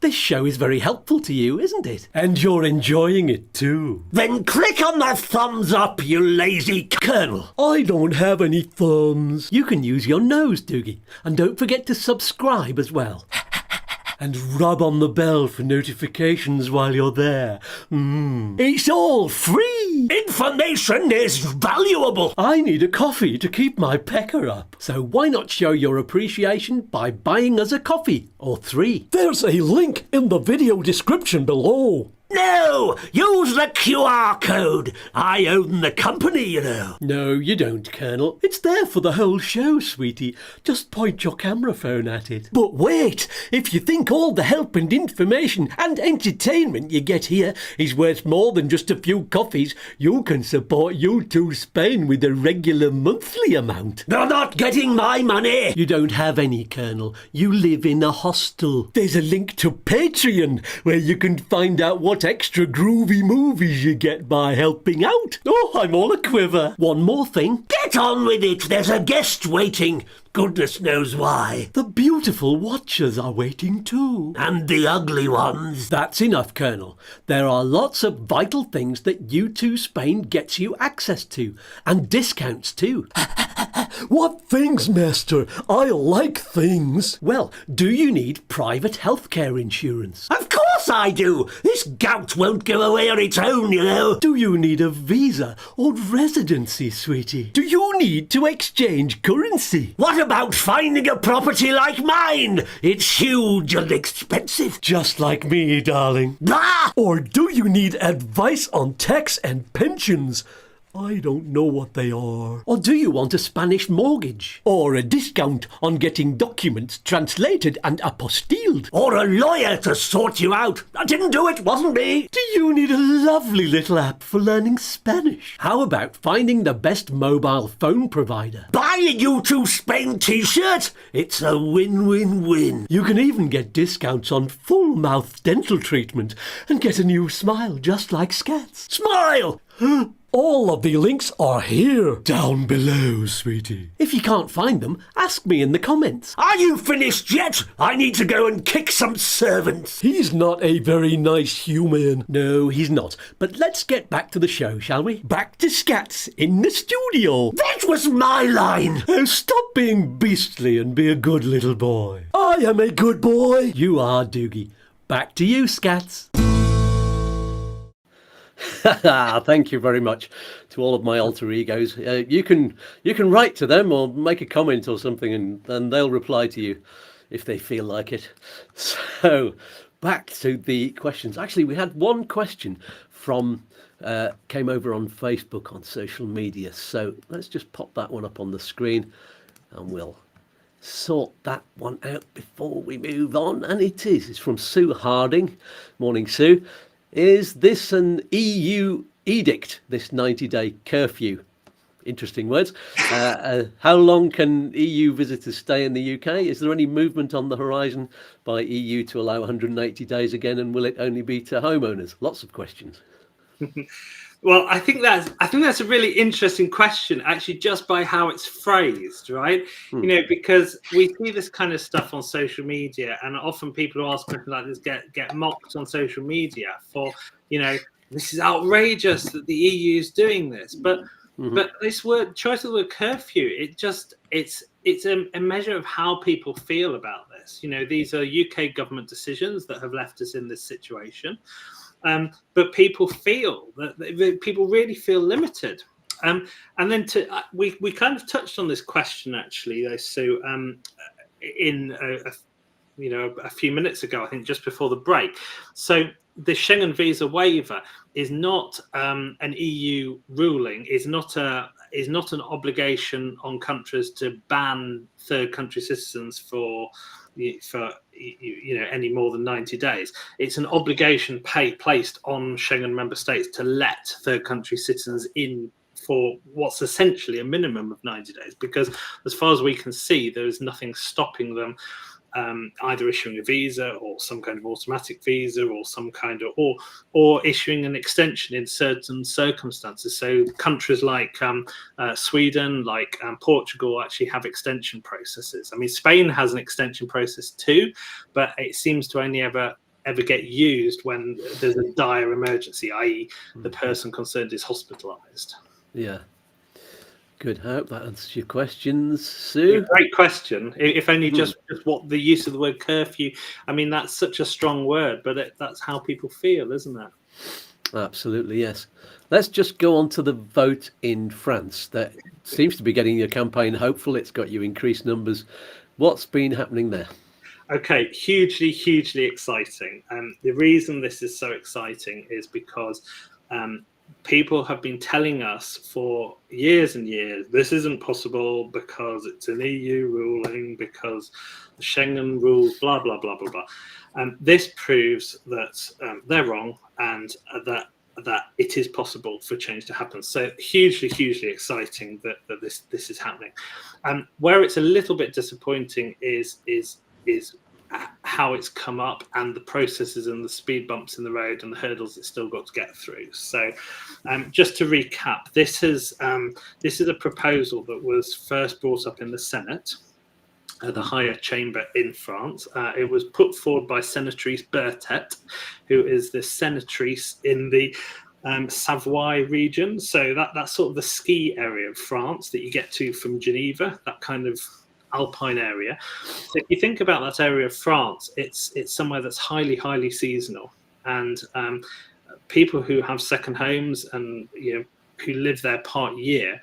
Speaker 1: This show is very helpful to you, isn't it? And you're enjoying it too.
Speaker 3: Then click on the thumbs up, you lazy
Speaker 1: Colonel, I don't have any thumbs. You can use your nose, Doogie. And don't forget to subscribe as well. And rub on the bell for notifications while you're there. It's all free.
Speaker 3: Information is valuable.
Speaker 1: I need a coffee to keep my pecker up. So why not show your appreciation by buying us a coffee or 3? There's a link in the video description below.
Speaker 3: No, use the QR code. I own the company, you know.
Speaker 1: No, you don't, Colonel. It's there for the whole show, sweetie. Just point your camera phone at it. But wait, if you think all the help and information and entertainment you get here is worth more than just a few coffees, you can support YouTooSpain with a regular monthly amount.
Speaker 3: You're not getting my money.
Speaker 1: You don't have any, Colonel. You live in a hostel. There's a link to Patreon where you can find out what extra groovy movies you get by helping out. Oh, I'm all a quiver. One more thing.
Speaker 3: Get on with it. There's a guest waiting. Goodness knows why.
Speaker 1: The beautiful watchers are waiting too.
Speaker 3: And the ugly ones.
Speaker 1: That's enough, Colonel. There are lots of vital things that YouTooSpain gets you access to. And discounts too. What things, Master? I like things. Well, do you need private healthcare insurance?
Speaker 3: Of course I do. This gout won't go away on its own, you know.
Speaker 1: Do you need a visa or residency, sweetie? Do you need to exchange currency?
Speaker 3: What about finding a property like mine? It's huge and expensive.
Speaker 1: Just like me, darling.
Speaker 3: Ah!
Speaker 1: Or do you need advice on tax and pensions? I don't know what they are. Or do you want a Spanish mortgage? Or a discount on getting documents translated and apostilled?
Speaker 3: Or a lawyer to sort you out. I didn't do it, wasn't me.
Speaker 1: Do you need a lovely little app for learning Spanish? How about finding the best mobile phone provider?
Speaker 3: Buy a YouTooSpain t-shirt. It's a win-win-win.
Speaker 1: You can even get discounts on full mouth dental treatment and get a new smile just like Skatz.
Speaker 3: Smile!
Speaker 1: All of the links are here, down below, sweetie. If you can't find them, ask me in the comments.
Speaker 3: Are you finished yet? I need to go and kick some servants.
Speaker 1: He's not a very nice human. No, he's not. But let's get back to the show, shall we? Back to Skatz in the studio.
Speaker 3: That was my line.
Speaker 1: Oh, stop being beastly and be a good little boy. I am a good boy. You are, Doogie. Back to you, Skatz. Thank you very much to all of my alter egos. You can write to them or make a comment or something, and they'll reply to you if they feel like it. So back to the questions. Actually, we had one question from came over on Facebook on social media. So let's just pop that one up on the screen, and we'll sort that one out before we move on. And it's from Sue Harding. Morning, Sue. Is this an EU edict, this 90-day curfew? Interesting words. How long can EU visitors stay in the UK? Is there any movement on the horizon by EU to allow 180 days again, and will it only be to homeowners? Lots of questions.
Speaker 2: Well, I think that's a really interesting question, actually, just by how it's phrased, right? You know, because we see this kind of stuff on social media, and often people who ask questions like this get mocked on social media for, you know, this is outrageous that the EU is doing this. But this choice of the word curfew, it's a measure of how people feel about this. You know, these are UK government decisions that have left us in this situation. But people feel that people really feel limited. And then we kind of touched on this question, actually, though, Sue, in a few minutes ago, I think just before the break. So the Schengen Visa waiver is not an EU ruling, is not is not an obligation on countries to ban third country citizens for any more than 90 days. It's an obligation placed on Schengen member states to let third country citizens in for what's essentially a minimum of 90 days, because as far as we can see, there is nothing stopping them either issuing a visa or some kind of automatic visa or some kind of or issuing an extension in certain circumstances. So countries like Sweden, like Portugal, actually have extension processes. I mean, Spain has an extension process too, but it seems to only ever get used when there's a dire emergency, i.e. the person concerned is hospitalized.
Speaker 1: Yeah. Good. I hope that answers your questions, Sue.
Speaker 2: Great question. If only just what the use of the word curfew. I mean, that's such a strong word, but that's how people feel, isn't it?
Speaker 1: Absolutely, yes. Let's just go on to the vote in France. That seems to be getting your campaign hopeful. It's got you increased numbers. What's been happening there?
Speaker 2: Okay, hugely exciting. The reason this is so exciting is because people have been telling us for years and years, this isn't possible because it's an EU ruling, because the Schengen rules, blah, blah, blah, blah, blah. This proves that they're wrong and that it is possible for change to happen. So hugely exciting that this is happening. Where it's a little bit disappointing is how it's come up and the processes and the speed bumps in the road and the hurdles it's still got to get through. So just to recap, this is a proposal that was first brought up in the Senate, the higher chamber in France. It was put forward by Senatrice Bertet, who is the senatrice in the Savoy region. So that's sort of the ski area of France that you get to from Geneva, that kind of alpine area. So if you think about that area of France, it's somewhere that's highly seasonal, and people who have second homes and who live there part year,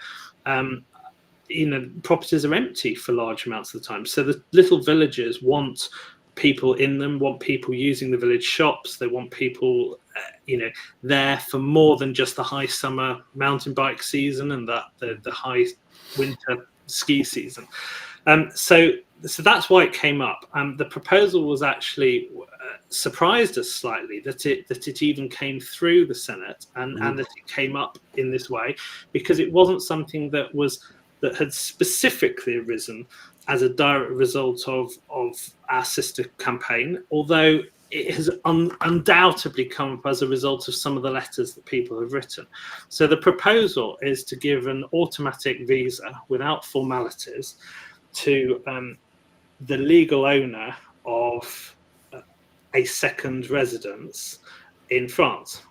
Speaker 2: properties are empty for large amounts of the time. So the little villages want people in them, want people using the village shops. They want people there for more than just the high summer mountain bike season and the high winter ski season. So that's why it came up. The proposal was actually surprised us slightly that it even came through the Senate and that it came up in this way, because it wasn't something that had specifically arisen as a direct result of our sister campaign, although it has undoubtedly come up as a result of some of the letters that people have written. So the proposal is to give an automatic visa without formalities to the legal owner of a second residence in France.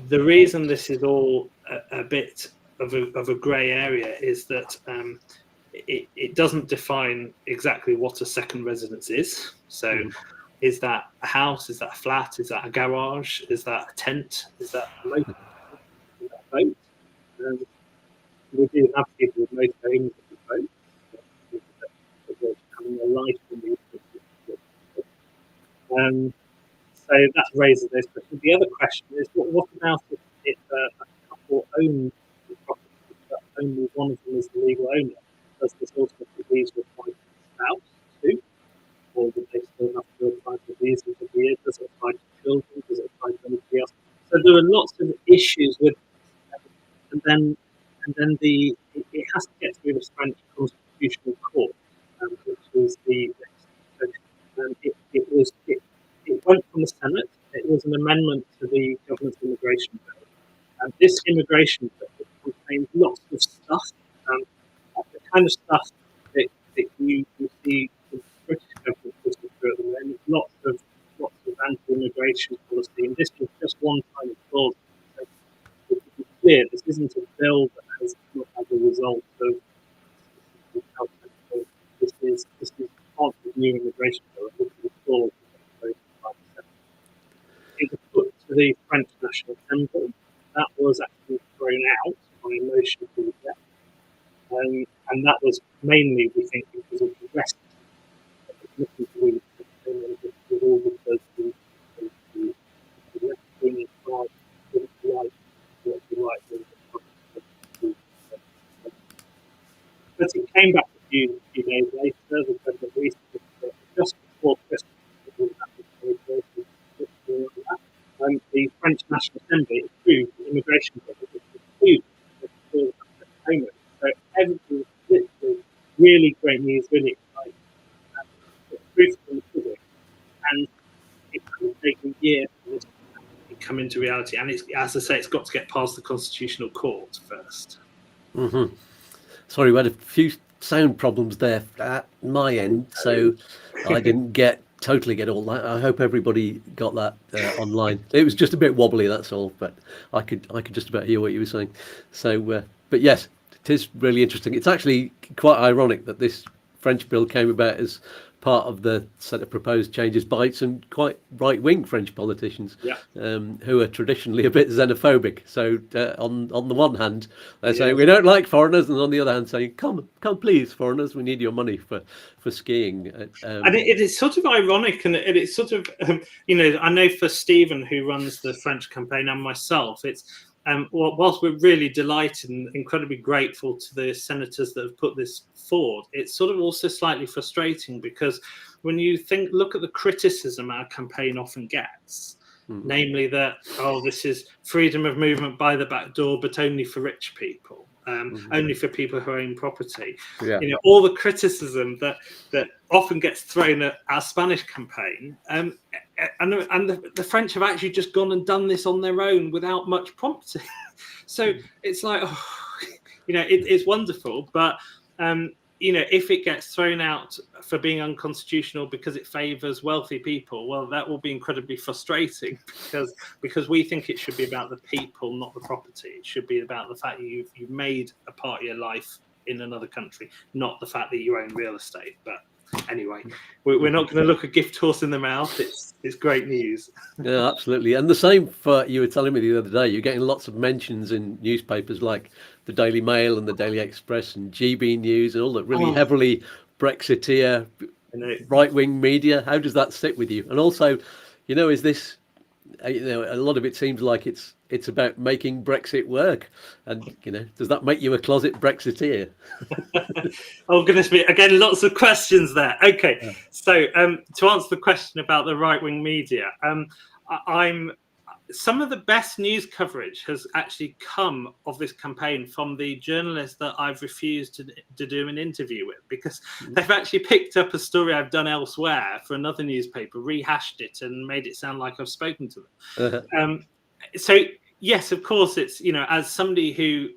Speaker 2: The reason this is all a bit of a grey area is that it doesn't define exactly what a second residence is. So is that a house? Is that a flat? Is that a garage? Is that a tent? Is that a motor? Is that a boat? We do have people with motorhomes and boats. Having a life in these so that raises those questions. The other question is, what about if a couple owns the property, but only one of them is the legal owner? Does this also apply to the spouse too? Or would they still have to apply for visas for the year? Does it apply to children? Does it apply to anybody else? So there are lots of issues with it. And then it has to get through the French Constitutional Court, which was the it went from the Senate. It was an amendment to the government's immigration bill. And this immigration bill contains lots of stuff, the kind of stuff that you see the British government pushing through at the moment. Lots of anti-immigration policy, and this was just one kind of clause. So to be clear, this isn't a bill that has come as a result of this is part of the new immigration bill. It was put to the French National Assembly. That was actually thrown out on a motion to reject. And that was mainly, we think, because of the rest of the looking to really with all because the left-wing right didn't like what the right-wing really great news, really exciting. It's proof in the pudding, and it could take a year for this to come into reality. And it's, as I say, it's got to get past the Constitutional Court first.
Speaker 1: Mm-hmm. Sorry, we had a few sound problems there at my end, so I didn't totally get all that. I hope everybody got that online. It was just a bit wobbly, that's all, but I could just about hear what you were saying. So, but yes, it is really interesting. It's actually quite ironic that this French bill came about as part of the set of proposed changes by some quite right-wing French politicians, who are traditionally a bit xenophobic. So on the one hand, they're saying we don't like foreigners, and on the other hand, saying come please, foreigners, we need your money for skiing.
Speaker 2: And it is sort of ironic, and it's sort of I know for Stephen, who runs the French campaign, and myself, it's. Whilst we're really delighted and incredibly grateful to the senators that have put this forward, it's sort of also slightly frustrating, because when you look at the criticism our campaign often gets, namely that, this is freedom of movement by the back door, but only for rich people, only for people who own property. All the criticism that often gets thrown at our Spanish campaign, and the French have actually just gone and done this on their own without much prompting. So it's like, it's wonderful, but if it gets thrown out for being unconstitutional because it favours wealthy people, well, that will be incredibly frustrating, because we think it should be about the people, not the property. It should be about the fact that you've made a part of your life in another country, not the fact that you own real estate. But anyway, we're not going to look a gift horse in the mouth. It's great news.
Speaker 1: Yeah, absolutely. And the same for, you were telling me the other day, you're getting lots of mentions in newspapers like the Daily Mail and the Daily Express and GB News and all that really heavily Brexiteer right-wing media. How does that sit with you? And also, is this, a lot of it seems like it's about making Brexit work, and does that make you a closet Brexiteer?
Speaker 2: Oh goodness me! Again, lots of questions there. Okay, so to answer the question about the right-wing media, some of the best news coverage has actually come of this campaign from the journalists that I've refused to do an interview with, because they've actually picked up a story I've done elsewhere for another newspaper, rehashed it, and made it sound like I've spoken to them. So yes, of course, it's as somebody who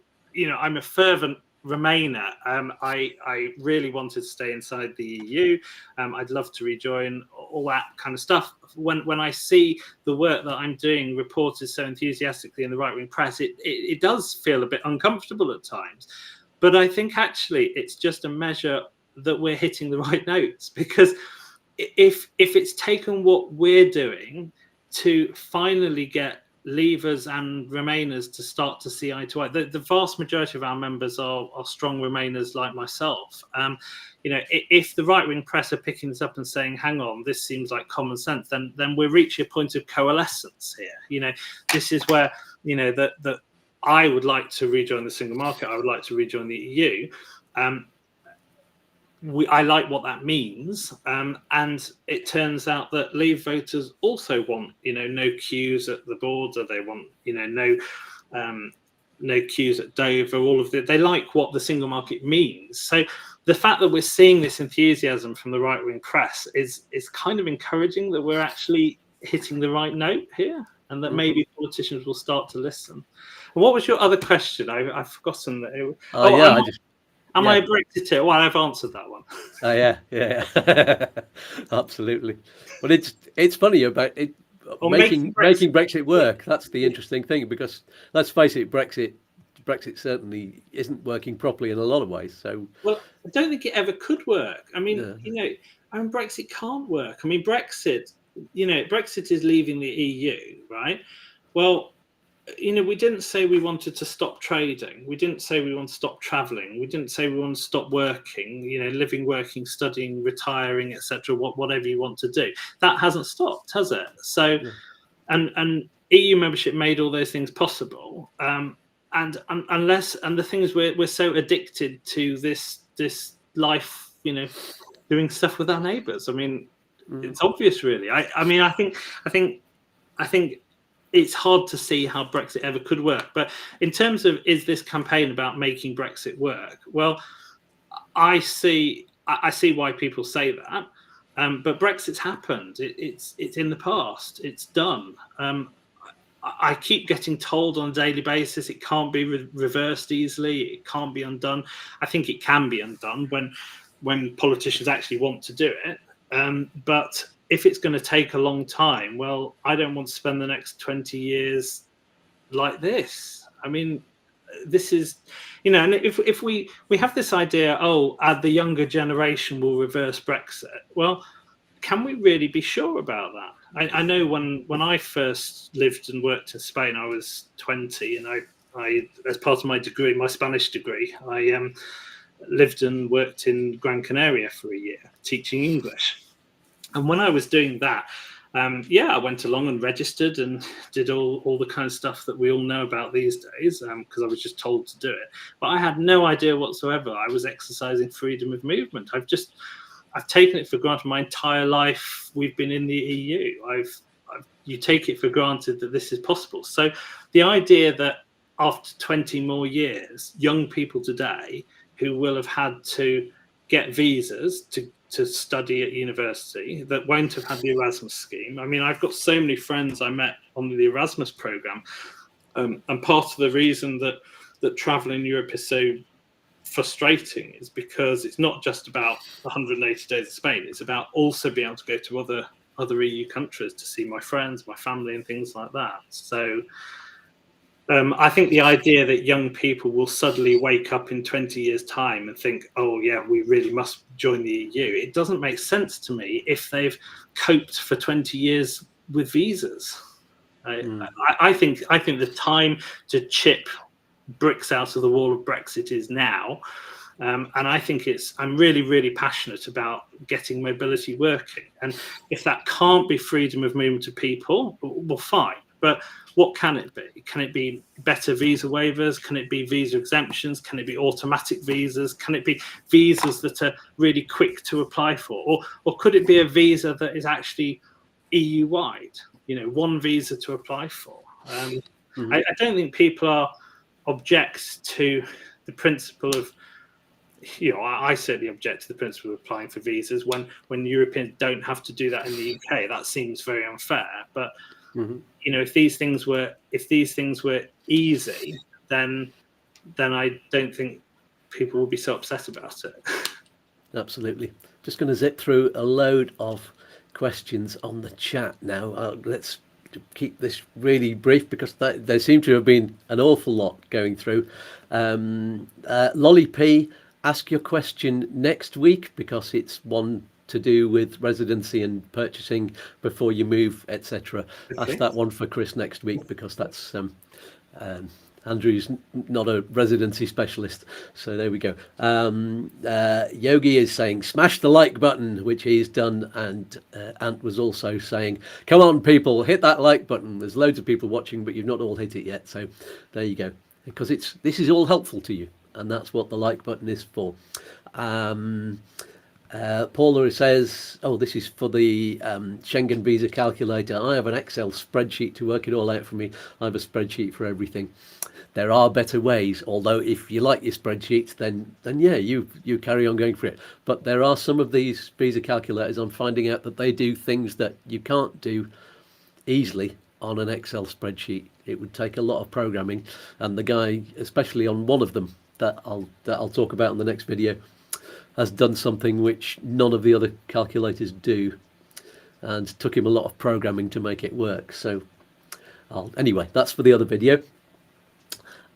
Speaker 2: I'm a fervent Remainer. I really wanted to stay inside the EU. I'd love to rejoin, all that kind of stuff. When I see the work that I'm doing reported so enthusiastically in the right-wing press, it does feel a bit uncomfortable at times. But I think actually it's just a measure that we're hitting the right notes, because if it's taken what we're doing to finally get Leavers and Remainers to start to see eye to eye. The vast majority of our members are strong Remainers like myself. If the right-wing press are picking this up and saying, hang on, this seems like common sense, then we're reaching a point of coalescence here. This is where, that I would like to rejoin the single market. I would like to rejoin the EU. I like what that means, and it turns out that Leave voters also want, no queues at the border. They want, no queues at Dover. All of that. They like what the single market means. So the fact that we're seeing this enthusiasm from the right-wing press is kind of encouraging, that we're actually hitting the right note here, and that maybe politicians will start to listen. And what was your other question? I've forgotten that. Am I a Brexiteer? Well, I've answered that one.
Speaker 1: Oh yeah, absolutely. But it's funny about it making Brexit work. That's the interesting thing, because let's face it, Brexit certainly isn't working properly in a lot of ways. So,
Speaker 2: well, I don't think it ever could work. I mean, Brexit can't work. I mean, Brexit is leaving the EU, right? Well, we didn't say we wanted to stop trading. We didn't say we want to stop traveling. We didn't say we want to stop working, living, working, studying, retiring, etc. Whatever you want to do. That hasn't stopped, has it? So, and EU membership made all those things possible. And the thing is, we're so addicted to this life, doing stuff with our neighbours. I mean, it's obvious, really. I think it's hard to see how Brexit ever could work. But in terms of, is this campaign about making Brexit work? Well, I see why people say that, but Brexit's happened. It's in the past. It's done. I keep getting told on a daily basis it can't be reversed easily. It can't be undone. I think it can be undone when politicians actually want to do it. But if it's going to take a long time, well, I don't want to spend the next 20 years like this. I mean, this is, and if we have this idea, the younger generation will reverse Brexit. Well, can we really be sure about that? I know when I first lived and worked in Spain, I was 20, and I as part of my degree, my Spanish degree, I lived and worked in Gran Canaria for a year teaching English. And when I was doing that, I went along and registered and did all the kind of stuff that we all know about these days, because I was just told to do it. But I had no idea whatsoever I was exercising freedom of movement. I've taken it for granted my entire life. We've been in the EU. You take it for granted that this is possible. So the idea that after 20 more years, young people today who will have had to get visas to study at university, that won't have had the Erasmus scheme. I mean, I've got so many friends I met on the Erasmus program, and part of the reason that travel in Europe is so frustrating is because it's not just about 180 days of Spain. It's about also being able to go to other EU countries to see my friends, my family, and things like that. So I think the idea that young people will suddenly wake up in 20 years' time and think, oh, yeah, we really must join the EU, it doesn't make sense to me if they've coped for 20 years with visas. I think the time to chip bricks out of the wall of Brexit is now. And I think I'm really, really passionate about getting mobility working. And if that can't be freedom of movement of people, well, fine. But what can it be? Can it be better visa waivers? Can it be visa exemptions? Can it be automatic visas? Can it be visas that are really quick to apply for? Or could it be a visa that is actually EU-wide? One visa to apply for. I don't think people object to the principle of, I certainly object to the principle of applying for visas when Europeans don't have to do that in the UK. That seems very unfair. But if these things were easy, then I don't think people would be so upset about it.
Speaker 1: Absolutely. Just going to zip through a load of questions on the chat now. Let's keep this really brief because there seem to have been an awful lot going through. Lolly P, ask your question next week because it's one to do with residency and purchasing before you move, etc.
Speaker 2: Okay.
Speaker 1: Ask that one for Chris next week because that's Andrew's not a residency specialist, so there we go. Yogi is saying smash the like button, which he's done, and Ant was also saying come on people, hit that like button. There's loads of people watching but you've not all hit it yet, so there you go, because this is all helpful to you and that's what the like button is for. Paula says, this is for the Schengen Visa Calculator. I have an Excel spreadsheet to work it all out for me. I have a spreadsheet for everything. There are better ways, although if you like your spreadsheets, then yeah, you carry on going for it. But there are some of these visa calculators, I'm finding out that they do things that you can't do easily on an Excel spreadsheet. It would take a lot of programming, and the guy, especially on one of them that I'll talk about in the next video, has done something which none of the other calculators do, and took him a lot of programming to make it work. So anyway, that's for the other video.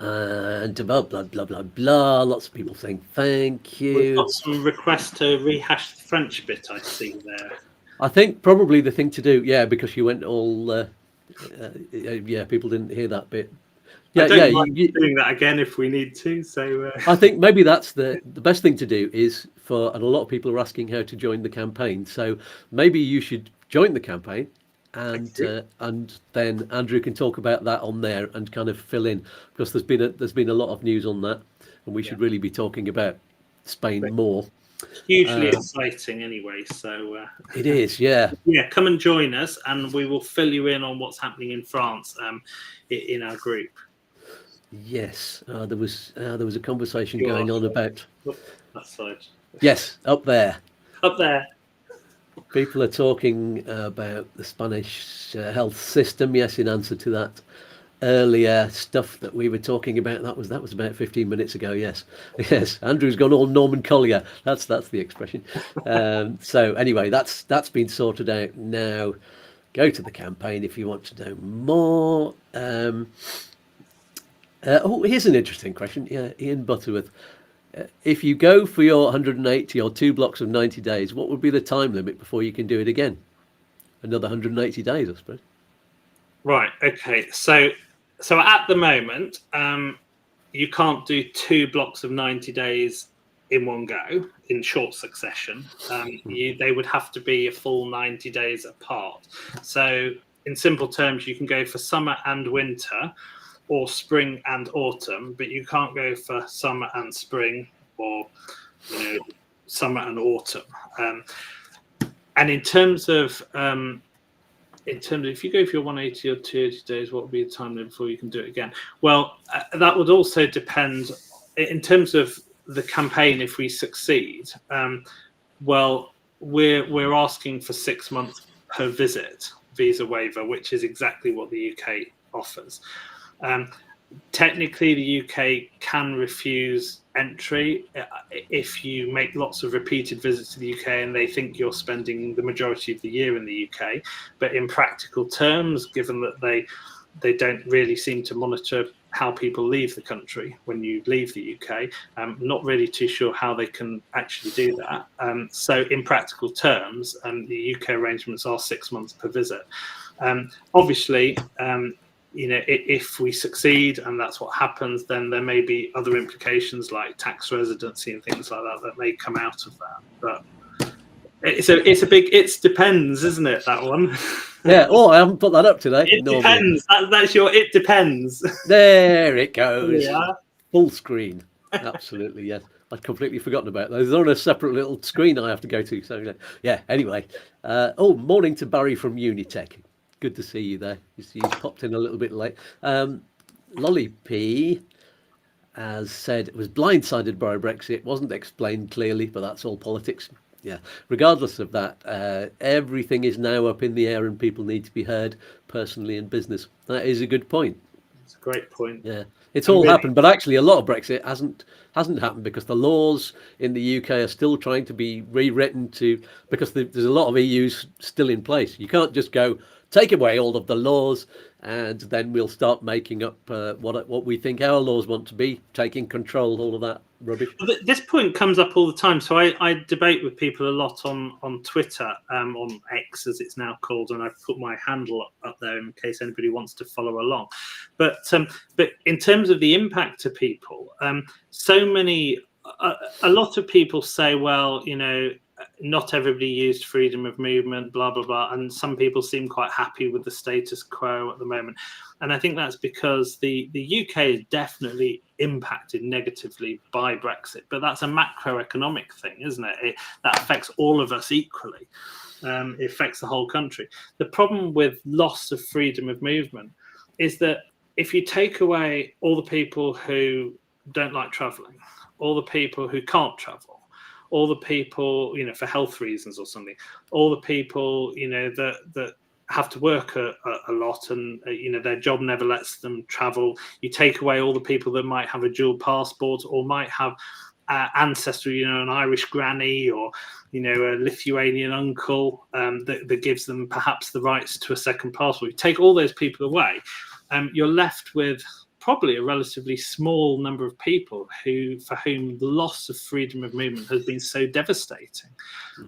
Speaker 1: And blah blah blah blah blah. Lots of people saying thank you.
Speaker 2: We've got some requests to rehash the French bit I see there.
Speaker 1: I think probably the thing to do, because you went all people didn't hear that bit.
Speaker 2: I don't mind doing that again if we need to. So
Speaker 1: I think maybe that's the best thing to do is and a lot of people are asking how to join the campaign. So maybe you should join the campaign, and then Andrew can talk about that on there and kind of fill in, because there's been a lot of news on that, and we should really be talking about Spain more.
Speaker 2: Hugely exciting anyway, so
Speaker 1: it is. Yeah,
Speaker 2: come and join us and we will fill you in on what's happening in France in our group.
Speaker 1: Yes, there was a conversation
Speaker 2: You
Speaker 1: going
Speaker 2: are.
Speaker 1: on about,
Speaker 2: That side.
Speaker 1: yes, up there.
Speaker 2: Up there.
Speaker 1: People are talking about the Spanish health system. Yes, in answer to that earlier stuff that we were talking about, that was about 15 minutes ago. Yes, yes. Andrew's gone all Norman Collier. That's the expression. So anyway, that's been sorted out now. Go to the campaign if you want to know more. Oh, here's an interesting question. Yeah, Ian Butterworth. If you go for your 180 or 2 blocks of 90 days, what would be the time limit before you can do it again? Another 180 days, I suppose.
Speaker 2: Right. Okay. So at the moment, you can't do 2 blocks of 90 days in one go in short succession. They would have to be a full 90 days apart. So in simple terms, you can go for summer and winter, or spring and autumn, but you can't go for summer and spring, or summer and autumn. And in terms of if you go for your 180 or 280 days, what would be the time limit before you can do it again? Well, that would also depend in terms of the campaign. If we succeed, well, we're asking for 6 months per visit visa waiver, which is exactly what the UK offers. Technically, the UK can refuse entry if you make lots of repeated visits to the UK and they think you're spending the majority of the year in the UK. But in practical terms, given that they don't really seem to monitor how people leave the country when you leave the UK, I'm not really too sure how they can actually do that. So in practical terms, the UK arrangements are 6 months per visit. Obviously, if we succeed and that's what happens, then there may be other implications like tax residency and things like that may come out of that. But it depends, isn't it, that one?
Speaker 1: Yeah. Oh, I haven't put that up today.
Speaker 2: It depends. That's your it depends.
Speaker 1: There it goes.
Speaker 2: Yeah.
Speaker 1: Full screen. Absolutely, yes. I'd completely forgotten about those. They're on a separate little screen I have to go to. So yeah. Anyway. Morning to Barry from Unitech. Good to see you there. You popped in a little bit late. Lolly P has said it was blindsided by Brexit. Wasn't explained clearly, but that's all politics. Yeah. Regardless of that, everything is now up in the air and people need to be heard personally in business. That is a good point.
Speaker 2: It's a great point.
Speaker 1: Yeah. It's all happened, but actually a lot of Brexit hasn't happened because the laws in the UK are still trying to be rewritten because there's a lot of EUs still in place. You can't just go take away all of the laws and then we'll start making up what we think our laws want to be, taking control, all of that rubbish.
Speaker 2: This point comes up all the time. So I debate with people a lot on Twitter, on X as it's now called, and I've put my handle up there in case anybody wants to follow along. But in terms of the impact to people, a lot of people say, well, not everybody used freedom of movement, blah, blah, blah. And some people seem quite happy with the status quo at the moment. And I think that's because the UK is definitely impacted negatively by Brexit. But that's a macroeconomic thing, isn't it? That affects all of us equally. It affects the whole country. The problem with loss of freedom of movement is that if you take away all the people who don't like travelling, all the people who can't travel, all the people, for health reasons or something, all the people, that have to work a lot and, their job never lets them travel. You take away all the people that might have a dual passport or might have ancestry, an Irish granny or, a Lithuanian uncle that gives them perhaps the rights to a second passport. You take all those people away, you're left with probably a relatively small number of people for whom the loss of freedom of movement has been so devastating.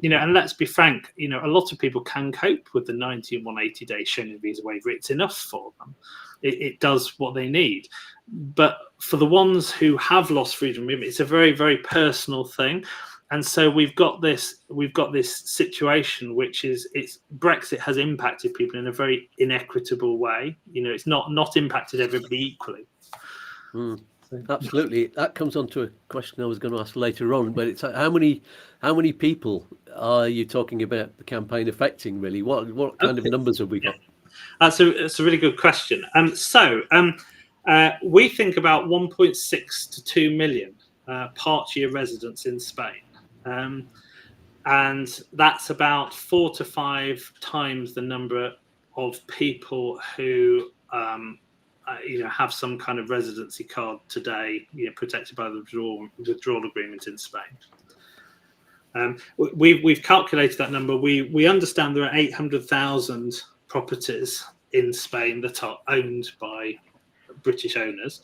Speaker 2: And let's be frank, a lot of people can cope with the 90 and 180-day Schengen Visa waiver. It's enough for them. It does what they need. But for the ones who have lost freedom of movement, it's a very, very personal thing. And so we've got this situation, which is Brexit has impacted people in a very inequitable way. It's not impacted everybody equally.
Speaker 1: Absolutely. That comes on to a question I was going to ask later on, but it's how many people are you talking about the campaign affecting, really? What kind of numbers have we got?
Speaker 2: That's a really good question. We think about 1.6 to 2 million part-year residents in Spain. And that's about 4 to 5 times the number of people who have some kind of residency card today, protected by the withdrawal agreement in Spain. We've calculated that number. We understand there are 800,000 properties in Spain that are owned by British owners.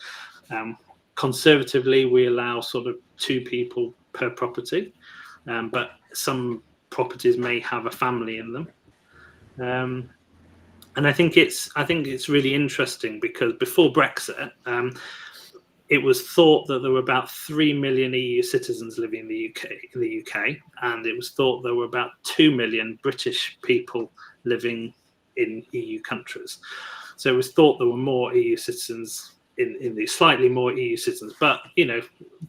Speaker 2: Conservatively, we allow sort of 2 people per property, but some properties may have a family in them. And I think it's really interesting because before Brexit, it was thought that there were about 3 million EU citizens living in the UK, and it was thought there were about 2 million British people living in EU countries. So it was thought there were more EU citizens in the slightly more EU citizens, but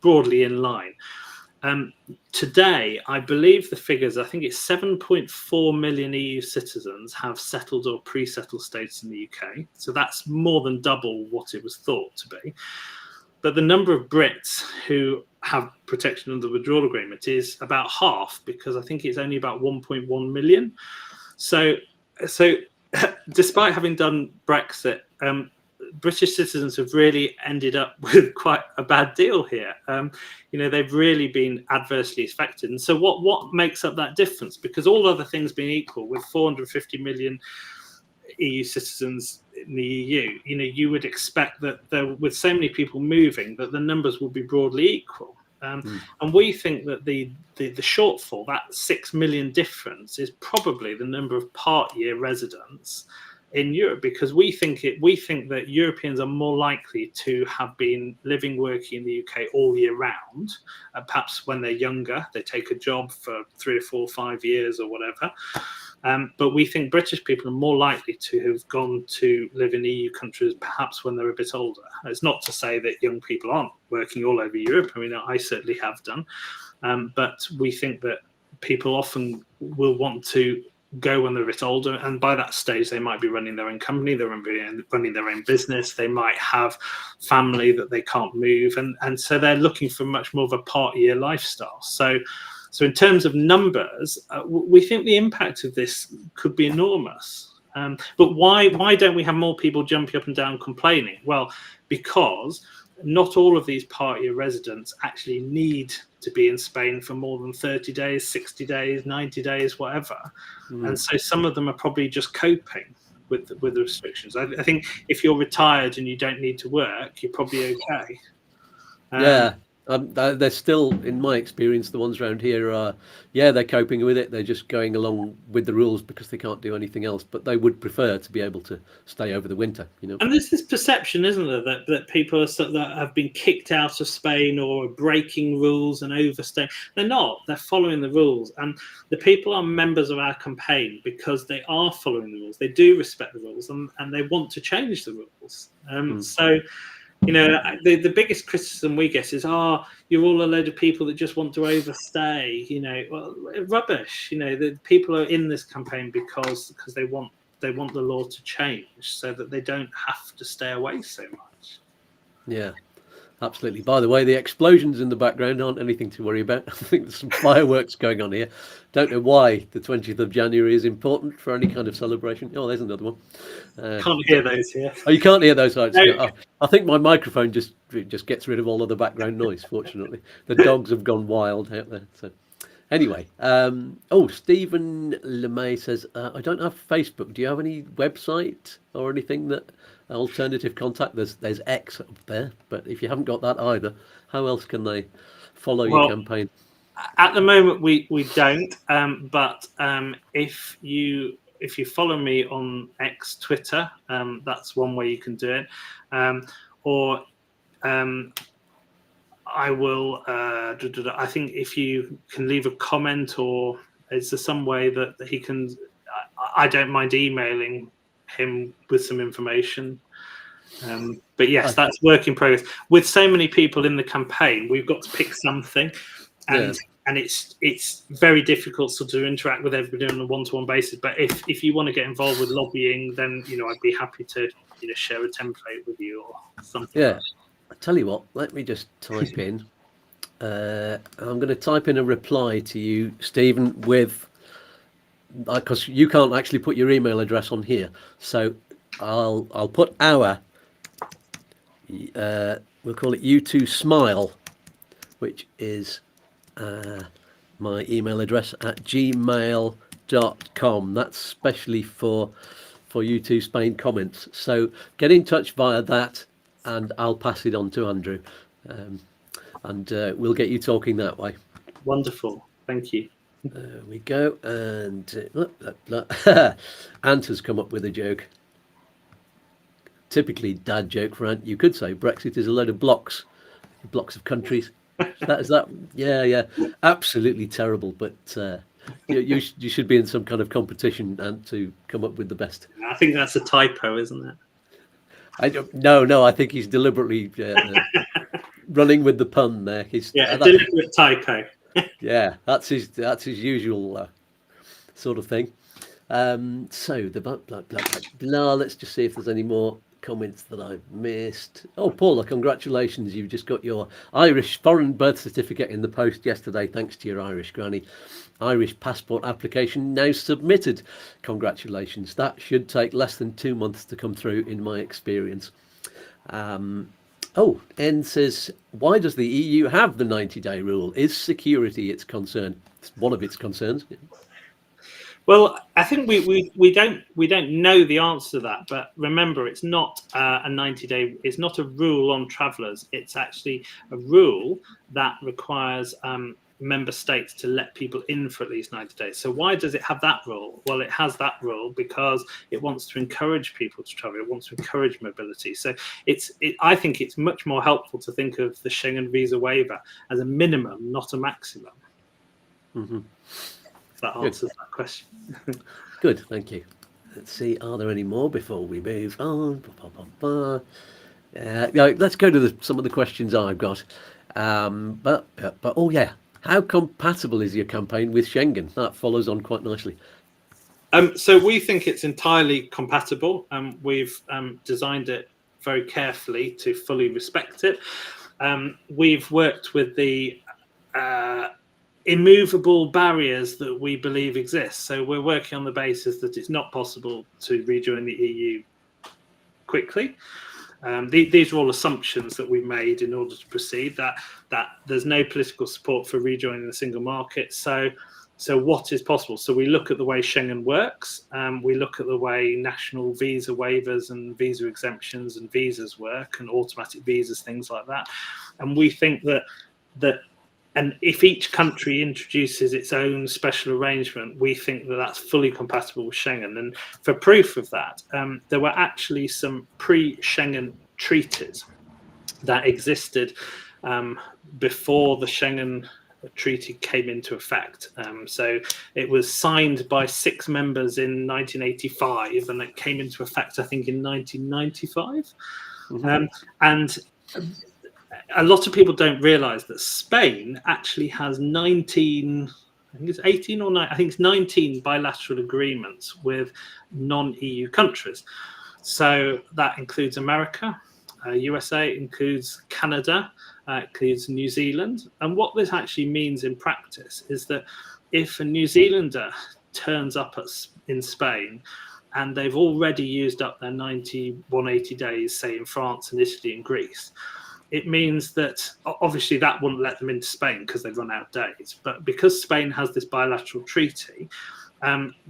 Speaker 2: broadly in line. Today, I believe the figures, I think it's 7.4 million EU citizens have settled or pre-settled status in the UK. So that's more than double what it was thought to be. But the number of Brits who have protection under the withdrawal agreement is about half, because I think it's only about 1.1 million. So despite having done Brexit, British citizens have really ended up with quite a bad deal here. They've really been adversely affected. And so what makes up that difference? Because all other things being equal, with 450 million EU citizens in the EU, you would expect that with so many people moving, that the numbers will be broadly equal. And we think that the shortfall, that 6 million difference, is probably the number of part-year residents in Europe, because we think that Europeans are more likely to have been living, working in the UK all year round. Perhaps when they're younger, they take a job for 3 or 4 or 5 years or whatever. But we think British people are more likely to have gone to live in EU countries perhaps when they're a bit older. It's not to say that young people aren't working all over Europe. I mean, I certainly have done. But we think that people often will want to go when they're a bit older, and by that stage they might be running their own company, they're running their own business, they might have family that they can't move, and so they're looking for much more of a part-year lifestyle. So in terms of numbers, we think the impact of this could be enormous. But why don't we have more people jumping up and down complaining? Well, because not all of these part-year residents actually need to be in Spain for more than 30 days, 60 days, 90 days, whatever. And so some of them are probably just coping with the restrictions. I think if you're retired and you don't need to work, you're probably okay.
Speaker 1: They're still, in my experience, the ones around here are, they're coping with it. They're just going along with the rules because they can't do anything else. But they would prefer to be able to stay over the winter, And
Speaker 2: there's this perception, isn't there, that people that have been kicked out of Spain or are breaking rules and overstaying. They're not. They're following the rules. And the people are members of our campaign because they are following the rules. They do respect the rules, and they want to change the rules. So, the biggest criticism we get is, you're all a load of people that just want to overstay. Well, rubbish. The people are in this campaign because they want the law to change so that they don't have to stay away so much.
Speaker 1: Yeah, absolutely. By the way, the explosions in the background aren't anything to worry about. I think there's some fireworks going on here. Don't know why the 20th of January is important for any kind of celebration. Oh, there's another one.
Speaker 2: Can't hear those here.
Speaker 1: Oh, you can't hear those?
Speaker 2: No.
Speaker 1: I think my microphone just gets rid of all of the background noise, fortunately. The dogs have gone wild out there. So anyway, Stephen LeMay says, I don't have Facebook. Do you have any website or anything that alternative contact? There's X up there, but if you haven't got that either, how else can they follow your campaign?
Speaker 2: At the moment, we don't. But if you follow me on X, Twitter, that's one way you can do it. Or I will. I think if you can leave a comment, or is there some way that he can? I don't mind emailing him with some information. But yes, that's work in progress. With so many people in the campaign, we've got to pick something. and it's very difficult sort of to interact with everybody on a one-to-one basis. But if you want to get involved with lobbying, then I'd be happy to share a template with you or something.
Speaker 1: Yeah, I tell you what, let me just type in. I'm going to type in a reply to you, Stephen, with, because you can't actually put your email address on here, so I'll put our we'll call it YouTooSmile, which is my email address at gmail.com. That's specially for YouTooSpain comments. So get in touch via that, and I'll pass it on to Andrew, and we'll get you talking that way.
Speaker 2: Wonderful, thank you.
Speaker 1: There we go. And Ant has come up with a joke. Typically dad joke for Ant. You could say Brexit is a load of blocks of countries. That. Yeah, absolutely terrible. But you should be in some kind of competition, Ant, to come up with the best.
Speaker 2: I think that's a typo, isn't it?
Speaker 1: No. I think he's deliberately running with the pun there.
Speaker 2: Deliberate typo.
Speaker 1: Yeah, that's his usual sort of thing. So the blah. Let's just see if there's any more comments that I've missed. Oh, Paula, congratulations! You've just got your Irish foreign birth certificate in the post yesterday, thanks to your Irish granny. Irish passport application now submitted. Congratulations! That should take less than 2 months to come through, in my experience. Oh, N says, why does the EU have the 90-day rule? Is security its concern? It's one of its concerns.
Speaker 2: Well, I think we don't know the answer to that. But remember, it's not a 90-day. It's not a rule on travellers. It's actually a rule that requires member states to let people in for at least 90 days. So why does it have that rule? Well, it has that rule because it wants to encourage people to travel. It wants to encourage mobility. So I think it's much more helpful to think of the Schengen visa waiver as a minimum, not a maximum.
Speaker 1: Mm-hmm.
Speaker 2: If that answers that question.
Speaker 1: Good, thank you. Let's see, are there any more before we move on? Let's go to some of the questions I've got. But oh yeah, how compatible is your campaign with Schengen? That follows on quite nicely.
Speaker 2: So we think it's entirely compatible. We've designed it very carefully to fully respect it. We've worked with the immovable barriers that we believe exist. So we're working on the basis that it's not possible to rejoin the EU quickly. These are all assumptions that we made in order to proceed, that there's no political support for rejoining the single market. So what is possible? So we look at the way Schengen works. We look at the way national visa waivers and visa exemptions and visas work, and automatic visas, things like that. And we think that and if each country introduces its own special arrangement, we think that that's fully compatible with Schengen. And for proof of that, there were actually some pre-Schengen treaties that existed before the Schengen Treaty came into effect. So it was signed by 6 members in 1985, and it came into effect, I think, in 1995. Mm-hmm. And a lot of people don't realize that Spain actually has 19, I think it's 18 or 9, I think it's 19 bilateral agreements with non-EU countries. So that includes America, USA, includes Canada, includes New Zealand. And what this actually means in practice is that if a New Zealander turns up in Spain and they've already used up their 180 days, say in France and Italy and Greece, it means that obviously that wouldn't let them into Spain because they've run out of days. But because Spain has this bilateral treaty,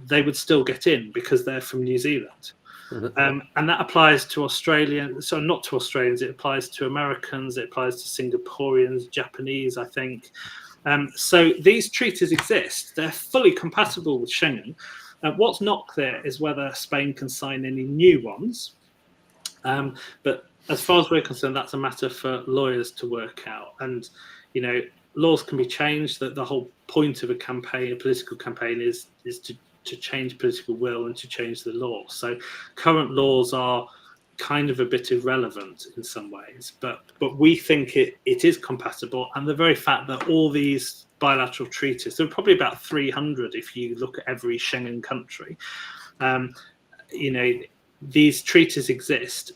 Speaker 2: they would still get in because they're from New Zealand. Mm-hmm. And that applies to Australians. So not to Australians, it applies to Americans, it applies to Singaporeans, Japanese, I think. So these treaties exist. They're fully compatible with Schengen. What's not clear is whether Spain can sign any new ones. But as far as we're concerned, that's a matter for lawyers to work out. And, laws can be changed. That the whole point of a campaign, a political campaign, is to change political will and to change the law. So current laws are kind of a bit irrelevant in some ways, but we think it is compatible. And the very fact that all these bilateral treaties. There are probably about 300 if you look at every Schengen country. These treaties exist.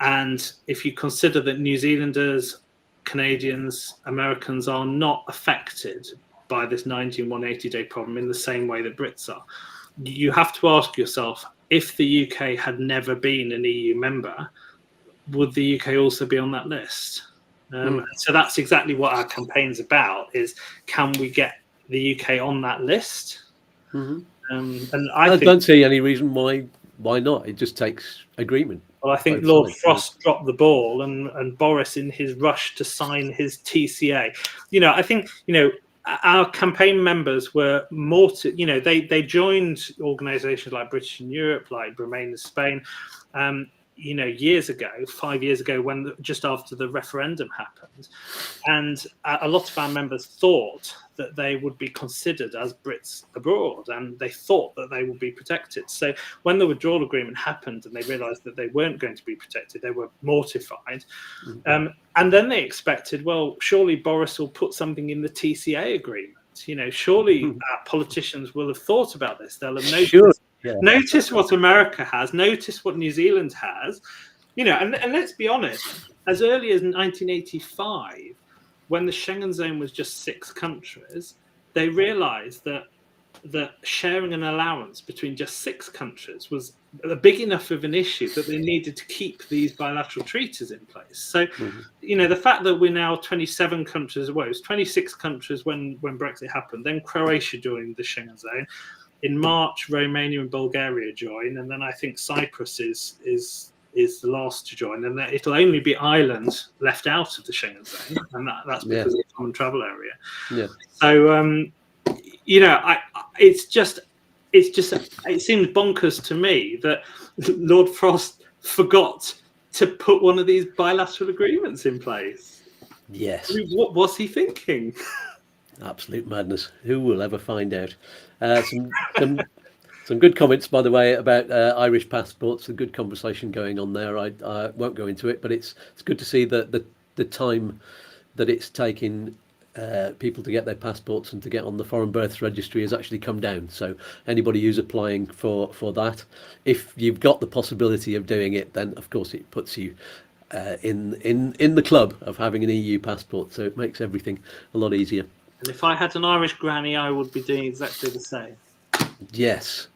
Speaker 2: And if you consider that New Zealanders, Canadians, Americans are not affected by this 180-day problem in the same way that Brits are, you have to ask yourself, if the UK had never been an EU member, would the UK also be on that list? So that's exactly what our campaign's about, is can we get the UK on that list? And I
Speaker 1: don't see any reason why not. It just takes agreement.
Speaker 2: Well, I think Lord Frost dropped the ball, and Boris, in his rush to sign his TCA, I think, our campaign members were more they joined organisations like British in Europe, like Remain in Spain, years ago, 5 years ago, just after the referendum happened, and a lot of our members thought that they would be considered as Brits abroad, and they thought that they would be protected. So when the withdrawal agreement happened and they realised that they weren't going to be protected, they were mortified. And then they expected, well, surely Boris will put something in the TCA agreement. Surely our politicians will have thought about this. They'll have noticed. Notice what America has, notice what New Zealand has, and let's be honest, as early as 1985, when the Schengen zone was just 6 countries, they realized that sharing an allowance between just 6 countries was a big enough of an issue that they needed to keep these bilateral treaties in place. So, the fact that we're now 27 countries, well, it was 26 countries when Brexit happened, then Croatia joined the Schengen zone. In March, Romania and Bulgaria join, and then I think Cyprus is the last to join, and it'll only be Ireland left out of the Schengen zone, and that's because of the common travel area. So, it seems bonkers to me that Lord Frost forgot to put one of these bilateral agreements in place.
Speaker 1: Yes.
Speaker 2: What was he thinking?
Speaker 1: Absolute madness. Who will ever find out? Some good comments, by the way, about Irish passports. A good conversation going on there. I won't go into it, but it's good to see that the time that it's taking people to get their passports and to get on the foreign births registry has actually come down. So anybody who's applying for that, if you've got the possibility of doing it, then of course it puts you in the club of having an EU passport. So it makes everything a lot easier.
Speaker 2: And if I had an Irish granny, I would be doing exactly the same. Yes,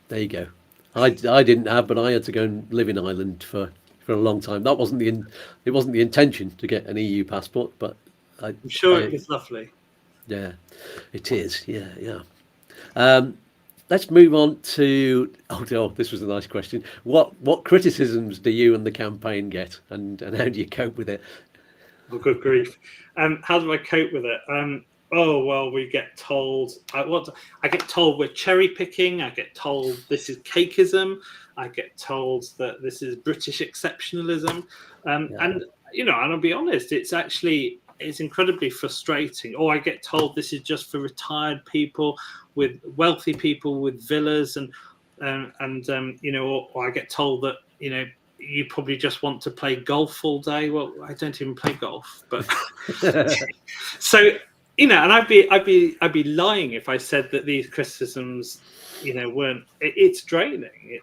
Speaker 1: there you go. I didn't have, but I had to go and live in Ireland for a long time. That wasn't the intention to get an EU passport, but
Speaker 2: I'm sure it was lovely.
Speaker 1: Yeah, it is. Yeah. Let's move on to this was a nice question. What criticisms do you and the campaign get, and how do you cope with it?
Speaker 2: Oh, good grief! How do I cope with it? We get told. I get told we're cherry picking. I get told this is cakeism. I get told that this is British exceptionalism. And I'll be honest, it's incredibly frustrating. Or I get told this is just for retired people, with wealthy people with villas, or I get told that you probably just want to play golf all day. Well, I don't even play golf, but so. And I'd be lying if I said that these criticisms, weren't. It's draining.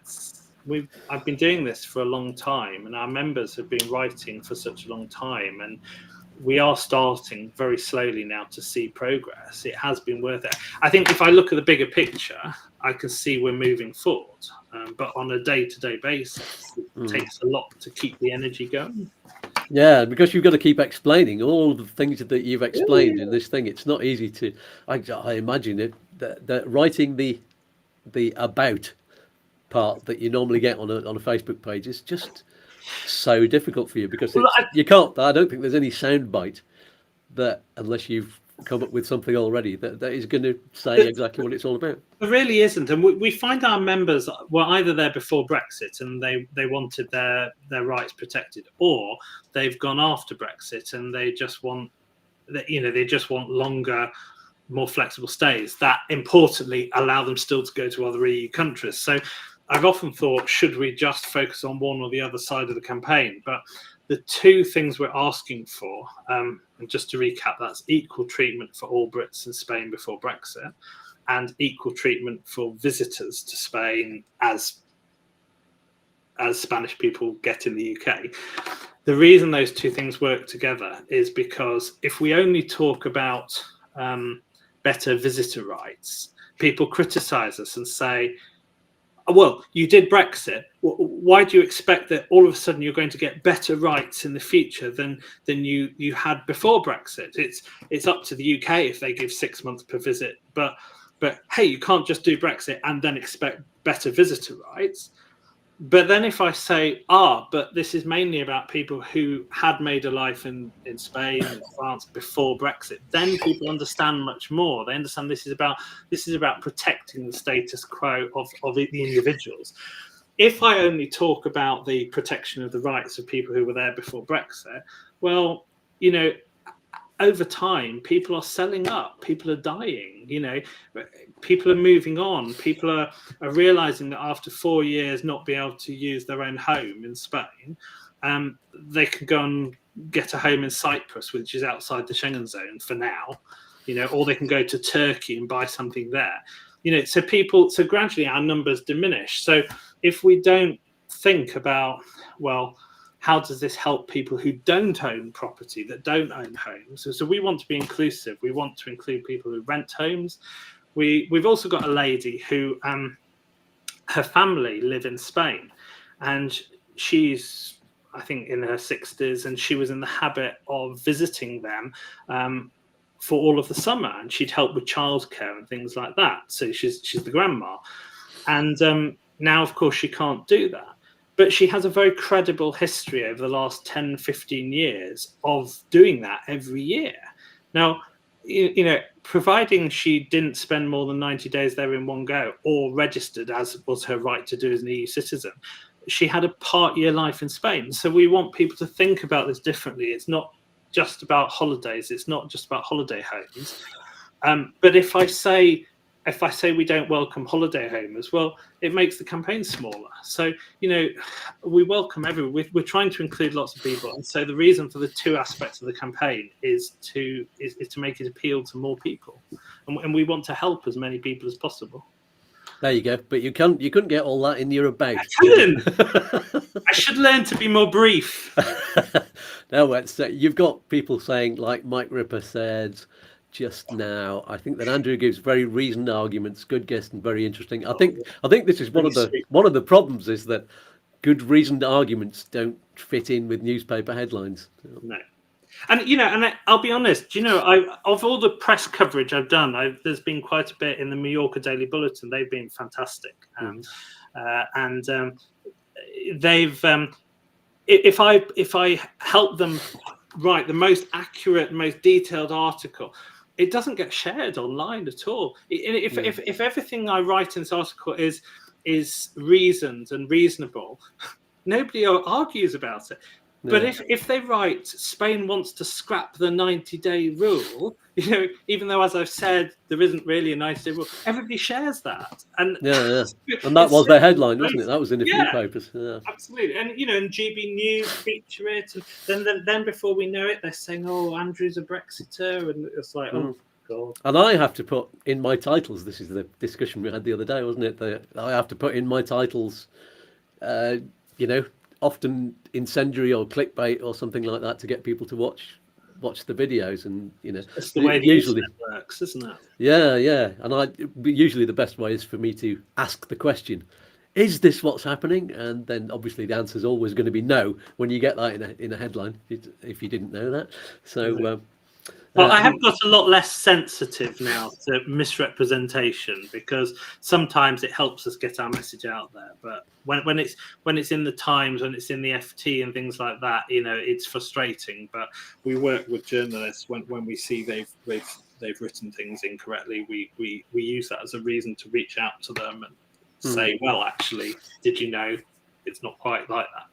Speaker 2: I've been doing this for a long time, and our members have been writing for such a long time, and we are starting very slowly now to see progress. It has been worth it. I think if I look at the bigger picture, I can see we're moving forward, but on a day-to-day basis, it takes a lot to keep the energy going.
Speaker 1: Yeah, because you've got to keep explaining all the things that you've explained in this thing. It's not easy to. I imagine it that writing the about part that you normally get on a Facebook page is just so difficult for you, because you can't. I don't think there's any soundbite that, unless you've come up with something already, that is going to say exactly what it's all about.
Speaker 2: There really isn't, and we find our members were either there before Brexit and they wanted their rights protected, or they've gone after Brexit and they just want longer, more flexible stays that importantly allow them still to go to other EU countries. So I've often thought, should we just focus on one or the other side of the campaign? But the two things we're asking for, and just to recap, that's equal treatment for all Brits in Spain before Brexit, and equal treatment for visitors to Spain as Spanish people get in the UK. The reason those two things work together is because if we only talk about better visitor rights, people criticize us and say, well, you did Brexit. Why do you expect that all of a sudden you're going to get better rights in the future than you had before Brexit? It's up to the UK if they give 6 months per visit. But hey, you can't just do Brexit and then expect better visitor rights. But then if I say, but this is mainly about people who had made a life in Spain and France before Brexit, then people understand much more. They understand this is about protecting the status quo of the individuals. If I only talk about the protection of the rights of people who were there before Brexit, well, over time, people are selling up, people are dying, people are moving on, people are realizing that after 4 years not being able to use their own home in Spain, they can go and get a home in Cyprus, which is outside the Schengen zone for now, or they can go to Turkey and buy something there. So gradually our numbers diminish. So if we don't think about, well, how does this help people who don't own property, that don't own homes? So we want to be inclusive. We want to include people who rent homes. We've also got a lady who, her family live in Spain, and she's, I think, in her 60s, and she was in the habit of visiting them for all of the summer, and she'd help with childcare and things like that. So she's the grandma. And now, of course, she can't do that. But she has a very credible history over the last 10, 15 years of doing that every year. Now, providing she didn't spend more than 90 days there in one go, or registered, as was her right to do as an EU citizen, she had a part-year life in Spain. So we want people to think about this differently. It's not just about holidays. It's not just about holiday homes. But if I say we don't welcome holiday homers, well, it makes the campaign smaller. So, we welcome everyone. We're trying to include lots of people. And so the reason for the two aspects of the campaign is to make it appeal to more people. And we want to help as many people as possible.
Speaker 1: There you go. But you couldn't get all that in your about.
Speaker 2: I couldn't. I should learn to be more brief.
Speaker 1: No, you've got people saying, like Mike Ripper said just now, I think that Andrew gives very reasoned arguments, good guest, and very interesting. I think this is one of the problems, is that good reasoned arguments don't fit in with newspaper headlines.
Speaker 2: No. And and I'll be honest, of all the press coverage I've done, there's been quite a bit in the Mallorca Daily Bulletin. They've been fantastic, and they've if I help them write the most accurate, most detailed article, it doesn't get shared online at all. If everything I write in this article is reasoned and reasonable, nobody argues about it. No. But if they write, Spain wants to scrap the 90-day rule, even though, as I've said, there isn't really a 90-day rule, everybody shares that. And
Speaker 1: yeah. And that was their headline, wasn't it? That was in a few papers. Yeah.
Speaker 2: Absolutely. And, and GB News feature it. And then before we know it, they're saying, oh, Andrew's a Brexiteer. And it's like, oh, God.
Speaker 1: And I have to put in my titles, this is the discussion we had the other day, wasn't it? I have to put in my titles, often incendiary or clickbait or something like that to get people to watch the videos, and
Speaker 2: it's the way usually it works, isn't it?
Speaker 1: Yeah. And usually the best way is for me to ask the question, is this what's happening? And then obviously the answer is always going to be no when you get that in a headline, if you didn't know that. So
Speaker 2: well, I have got a lot less sensitive now to misrepresentation, because sometimes it helps us get our message out there. But when it's in the Times, when it's in the FT and things like that, it's frustrating. But we work with journalists when we see they've written things incorrectly. We use that as a reason to reach out to them and say, well, actually, did you know it's not quite like that?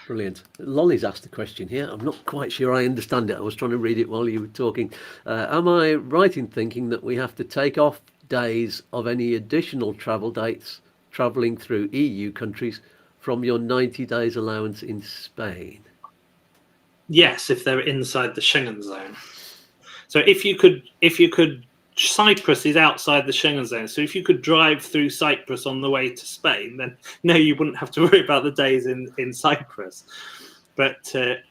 Speaker 1: Brilliant. Lolly's asked a question here. I'm not quite sure I understand it. I was trying to read it while you were talking. Am I right in thinking that we have to take off days of any additional travel dates travelling through EU countries from your 90 days allowance in Spain?
Speaker 2: Yes, if they're inside the Schengen zone. So if you could, Cyprus is outside the Schengen zone. So if you could drive through Cyprus on the way to Spain, then no, you wouldn't have to worry about the days in Cyprus. But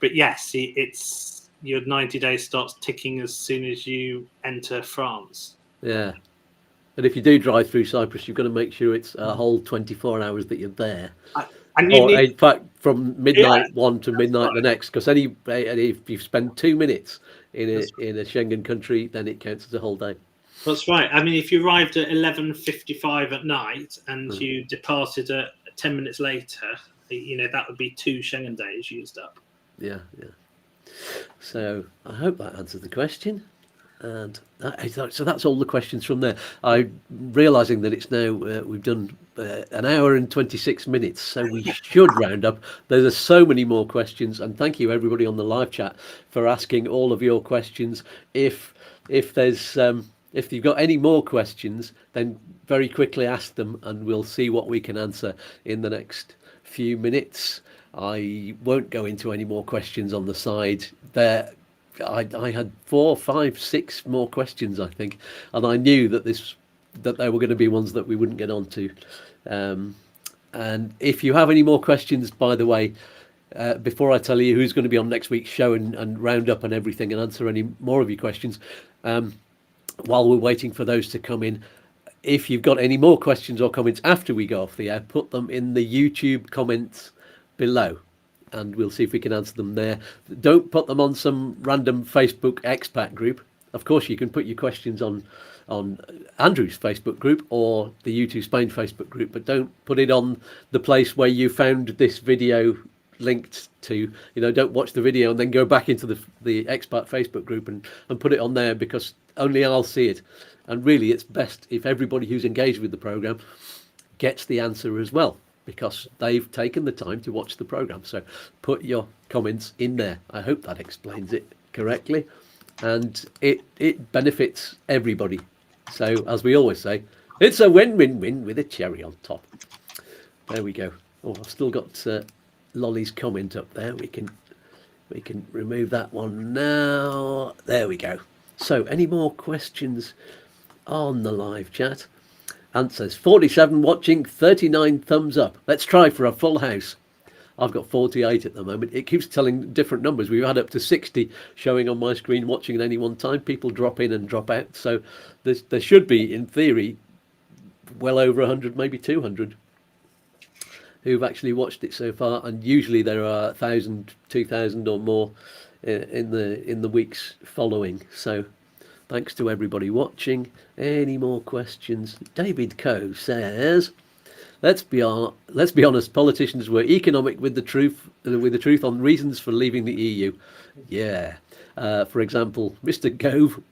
Speaker 2: yes, it's your 90 days starts ticking as soon as you enter France.
Speaker 1: Yeah. And if you do drive through Cyprus, you've got to make sure it's a whole 24 hours that you're there.
Speaker 2: And you
Speaker 1: Or in fact, from midnight one to midnight the
Speaker 2: right.
Speaker 1: next, because if you spend 2 minutes in a Schengen country, then it counts as a whole day.
Speaker 2: That's right. I mean, if you arrived at 11:55 at night and you departed at 10 minutes later, that would be 2 Schengen days used up.
Speaker 1: Yeah. So I hope that answers the question. And so that's all the questions from there. I'm realising that it's now, we've done an hour and 26 minutes, so we should round up. There's so many more questions, and thank you everybody on the live chat for asking all of your questions. If you've got any more questions, then very quickly ask them, and we'll see what we can answer in the next few minutes. I won't go into any more questions on the side there. I had 4, 5, 6 more questions, I think, and I knew that they were going to be ones that we wouldn't get onto. And if you have any more questions, by the way, before I tell you who's going to be on next week's show and round up and everything and answer any more of your questions, while we're waiting for those to come in, if you've got any more questions or comments after we go off the air, put them in the YouTube comments below, and we'll see if we can answer them there. Don't put them on some random Facebook expat group. Of course, you can put your questions on Andrew's Facebook group or the YouTooSpain Facebook group, but don't put it on the place where you found this video linked to. Don't watch the video and then go back into the expat Facebook group and put it on there, because only I'll see it. And really, it's best if everybody who's engaged with the program gets the answer as well, because they've taken the time to watch the program. So put your comments in there. I hope that explains it correctly, and it benefits everybody. So as we always say, it's a win-win-win with a cherry on top. There we go. Oh, I've still got Lolly's comment up there. We can remove that one now. There we go. So any more questions on the live chat? Answers: 47 watching, 39 thumbs up. Let's try for a full house. I've got 48 at the moment. It keeps telling different numbers. We've had up to 60 showing on my screen watching at any one time. People drop in and drop out. So there should be, in theory, well over 100, maybe 200 who've actually watched it so far. And usually there are 1,000, 2,000 or more in the weeks following. So thanks to everybody watching. Any more questions? David Coe says, let's be honest, politicians were economic with the truth on reasons for leaving the EU. Yeah. For example, Mr. Gove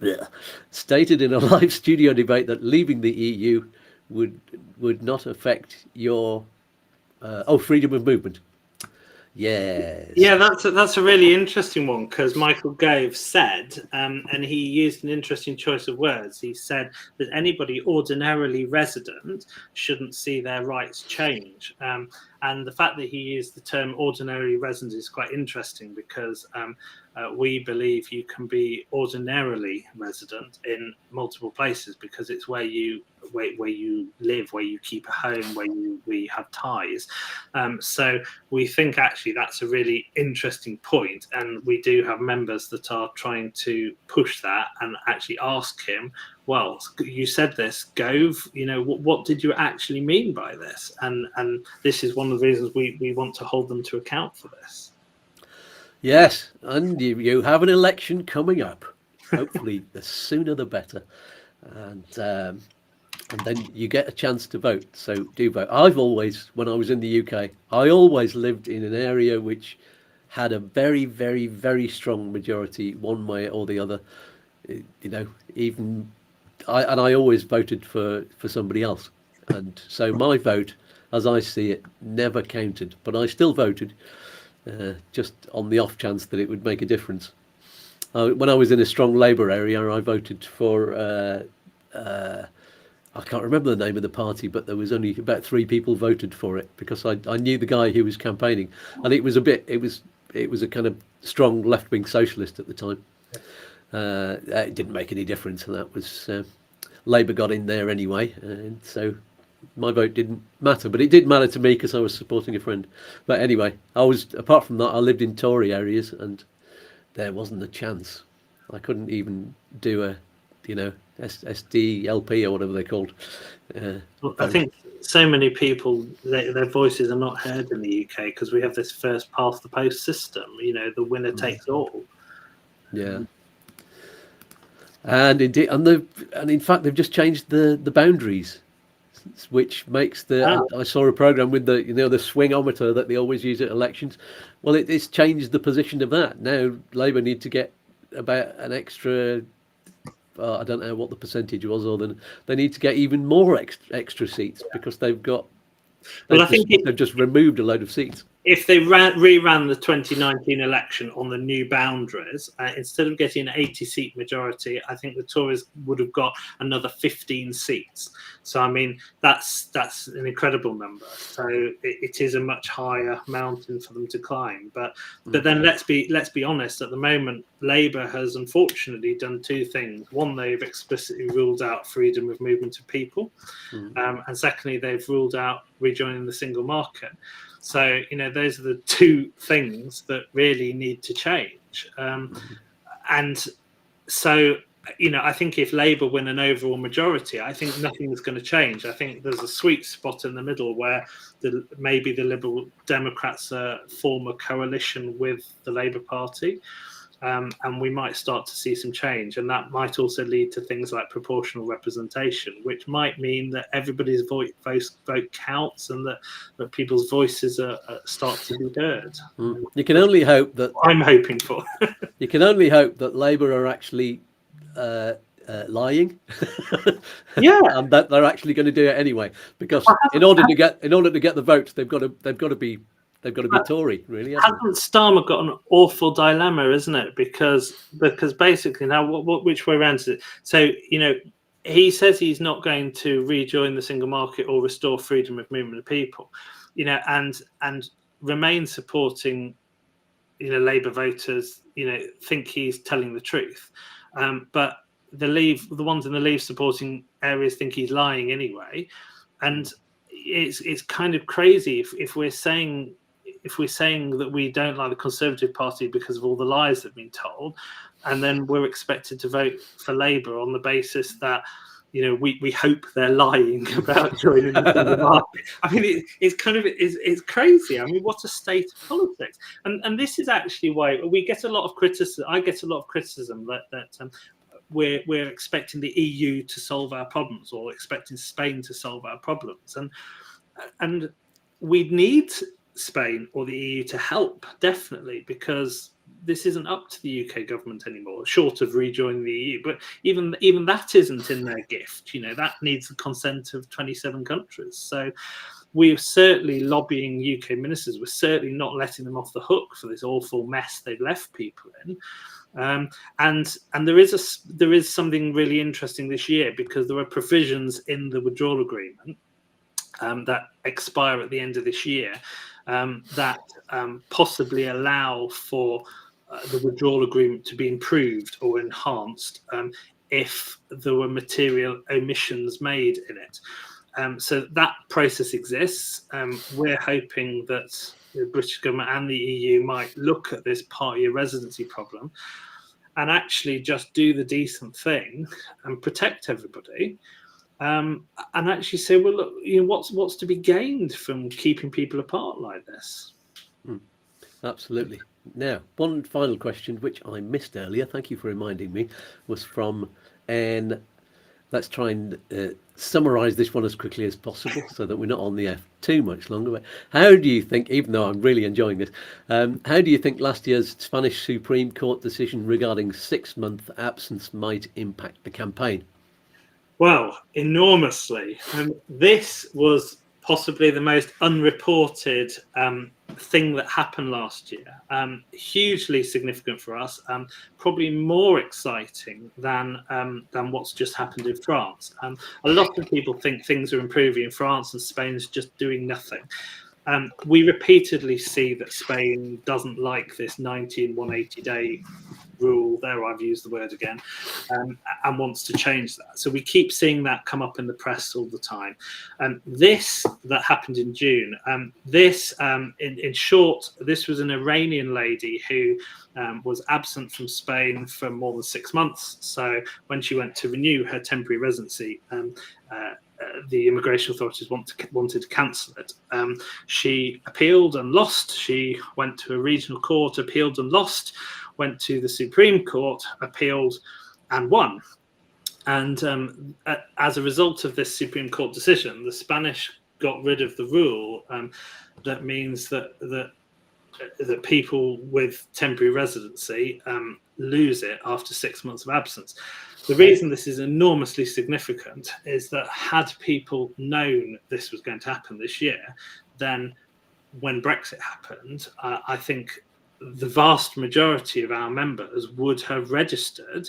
Speaker 1: stated in a live studio debate that leaving the EU would not affect your freedom of movement. Yes.
Speaker 2: Yeah, that's a really interesting one, because Michael Gove said, and he used an interesting choice of words. He said that anybody ordinarily resident shouldn't see their rights change. And the fact that he used the term ordinary resident is quite interesting, because we believe you can be ordinarily resident in multiple places, because it's where you live, where you keep a home, where we have ties. So we think actually that's a really interesting point, and we do have members that are trying to push that and actually ask him, well, you said this, Gove, what did you actually mean by this? And this is one of the reasons we want to hold them to account for this.
Speaker 1: Yes, and you have an election coming up. Hopefully, the sooner the better. And then you get a chance to vote. So do vote. I've always, when I was in the UK, I always lived in an area which had a very, very, very strong majority, one way or the other. I always voted for somebody else. And so my vote, as I see it, never counted. But I still voted, just on the off chance that it would make a difference. When I was in a strong Labour area, I voted for, I can't remember the name of the party, but there was only about 3 people voted for it, because I knew the guy who was campaigning, and it was it was a kind of strong left-wing socialist at the time. It didn't make any difference, and that was Labour got in there anyway, and so my vote didn't matter. But it did matter to me because I was supporting a friend. But anyway, apart from that, I lived in Tory areas, and there wasn't a chance. I couldn't even do a, SDLP or whatever they're called.
Speaker 2: Well, I think so many people, their voices are not heard in the UK because we have this first past the post system. The winner takes all.
Speaker 1: Yeah. And indeed, and in fact, they've just changed the boundaries, which makes I saw a program with the swingometer that they always use at elections. Well, it's changed the position of that. Now Labour need to get about an extra. I don't know what the percentage was, or then they need to get even more extra seats because they've just removed a load of seats.
Speaker 2: If they reran the 2019 election on the new boundaries, instead of getting an 80-seat majority, I think the Tories would have got another 15 seats. So, I mean, that's an incredible number. So it is a much higher mountain for them to climb. But then let's be honest. At the moment, Labour has unfortunately done two things. One, they've explicitly ruled out freedom of movement of people, and secondly, they've ruled out rejoining the single market. So, those are the two things that really need to change. And so, I think if Labour win an overall majority, I think nothing is going to change. I think there's a sweet spot in the middle where maybe the Liberal Democrats form a coalition with the Labour Party. And we might start to see some change, and that might also lead to things like proportional representation, which might mean that everybody's vote counts and that people's voices start to be heard.
Speaker 1: You can only hope that
Speaker 2: I'm hoping for.
Speaker 1: You can only hope that Labour are actually lying, and that they're actually going to do it anyway. Because in order to get the votes, they've got to be Tory, really.
Speaker 2: Hasn't Starmer got an awful dilemma, isn't it? Because basically now, which way around is it? So he says he's not going to rejoin the single market or restore freedom of movement of people, and Remain supporting, Labour voters, think he's telling the truth, but the ones in the Leave supporting areas think he's lying anyway, and it's kind of crazy if we're saying that we don't like the Conservative Party because of all the lies that have been told, and then we're expected to vote for Labour on the basis that we hope they're lying about joining the market. I mean, it's crazy. I mean, what a state of politics! And this is actually why we get a lot of criticism. I get a lot of criticism that we're expecting the EU to solve our problems, or expecting Spain to solve our problems, and we need Spain or the EU to help, definitely, because this isn't up to the UK government anymore, short of rejoining the EU. But even that isn't in their gift. That needs the consent of 27 countries. So we're certainly lobbying UK ministers. We're certainly not letting them off the hook for this awful mess they've left people in. And there is something really interesting this year, because there are provisions in the withdrawal agreement that expire at the end of this year that possibly allow for the withdrawal agreement to be improved or enhanced if there were material omissions made in it. So that process exists. We're hoping that the British government and the EU might look at this party residency problem and actually just do the decent thing and protect everybody. And actually say, well, look, what's to be gained from keeping people apart like this?
Speaker 1: Absolutely. Now, one final question, which I missed earlier, thank you for reminding me, was from Anne. Let's try and summarise this one as quickly as possible so that we're not on the air too much longer. But how do you think, even though I'm really enjoying this, how do you think last year's Spanish Supreme Court decision regarding 6-month absence might impact the campaign?
Speaker 2: Well, enormously. This was possibly the most unreported thing that happened last year. Hugely significant for us. Probably more exciting than what's just happened in France. A lot of people think things are improving in France and Spain's just doing nothing. We repeatedly see that Spain doesn't like this 90 and 180-day rule. There, I've used the word again, and wants to change that. So we keep seeing that come up in the press all the time. This that happened in June. In short, this was an Iranian lady who was absent from Spain for more than 6 months. So when she went to renew her temporary residency, the immigration authorities wanted to cancel it. She appealed and lost. She went to a regional court, appealed and lost, went to the Supreme Court, appealed and won. And as a result of this Supreme Court decision, the Spanish got rid of the rule that means that people with temporary residency lose it after 6 months of absence. The reason this is enormously significant is that had people known this was going to happen this year, then when Brexit happened, I think the vast majority of our members would have registered,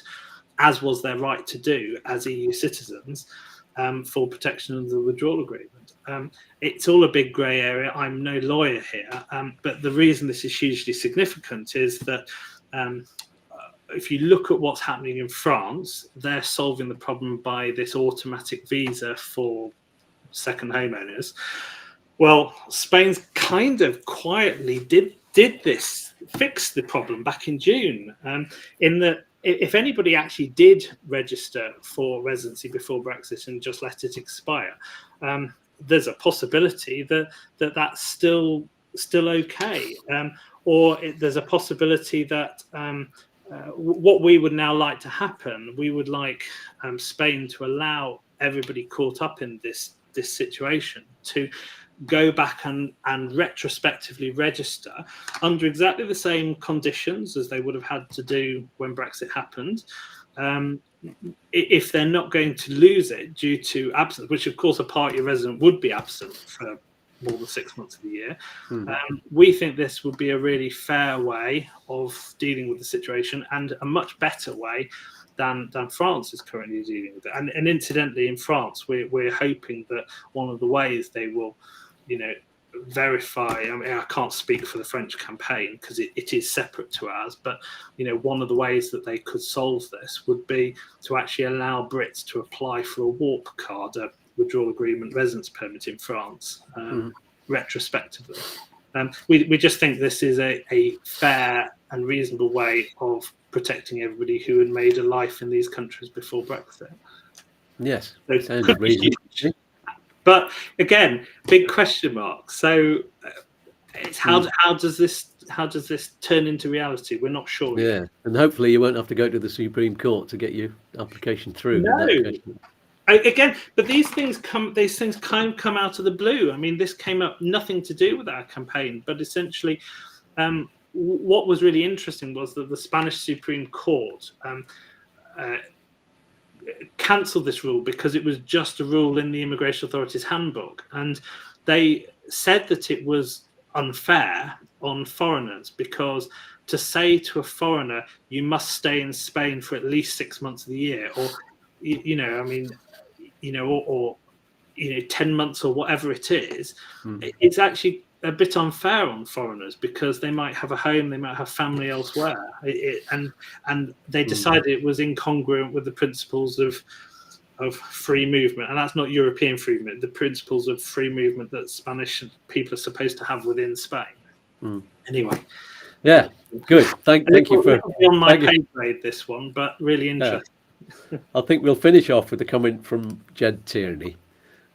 Speaker 2: as was their right to do as EU citizens, for protection of the withdrawal agreement. It's all a big grey area. I'm no lawyer here, but the reason this is hugely significant is that if you look at what's happening in France, they're solving the problem by this automatic visa for second homeowners. Well, Spain's kind of quietly did this, fix the problem back in June. In that, if anybody actually did register for residency before Brexit and just let it expire, there's a possibility that that's still okay, or there's a possibility that what we would now like to happen, we would like Spain to allow everybody caught up in this situation to go back and retrospectively register under exactly the same conditions as they would have had to do when Brexit happened. If they're not going to lose it due to absence, which of course a party resident would be absent for more than 6 months of the year, we think this would be a really fair way of dealing with the situation and a much better way than France is currently dealing with it. And incidentally, in France, we're hoping that one of the ways they will, verify. I mean, I can't speak for the French campaign because it is separate to ours. But one of the ways that they could solve this would be to actually allow Brits to apply for a warp card, a withdrawal agreement residence permit in France, retrospectively. We just think this is a fair and reasonable way of protecting everybody who had made a life in these countries before Brexit.
Speaker 1: Yes,
Speaker 2: So
Speaker 1: sounds reasonable.
Speaker 2: But again, big question mark. So it's how does this turn into reality? We're not sure.
Speaker 1: Yeah,
Speaker 2: yet.
Speaker 1: and hopefully you won't have to go to the Supreme Court to get your application through.
Speaker 2: No. Again, but these things kind of come out of the blue. I mean, this came up nothing to do with our campaign, but essentially, what was really interesting was that the Spanish Supreme Court cancelled this rule because it was just a rule in the immigration authorities handbook, and they said that it was unfair on foreigners because to say to a foreigner you must stay in Spain for at least 6 months of the year, or 10 months or whatever it is, it's actually a bit unfair on foreigners because they might have a home, they might have family elsewhere, and they decided it was incongruent with the principles of free movement, and that's not European free movement, the principles of free movement that Spanish people are supposed to have within Spain. Anyway,
Speaker 1: yeah, good. Thank you for
Speaker 2: on my pay grade this one, but really interesting.
Speaker 1: I think we'll finish off with a comment from Jed Tierney,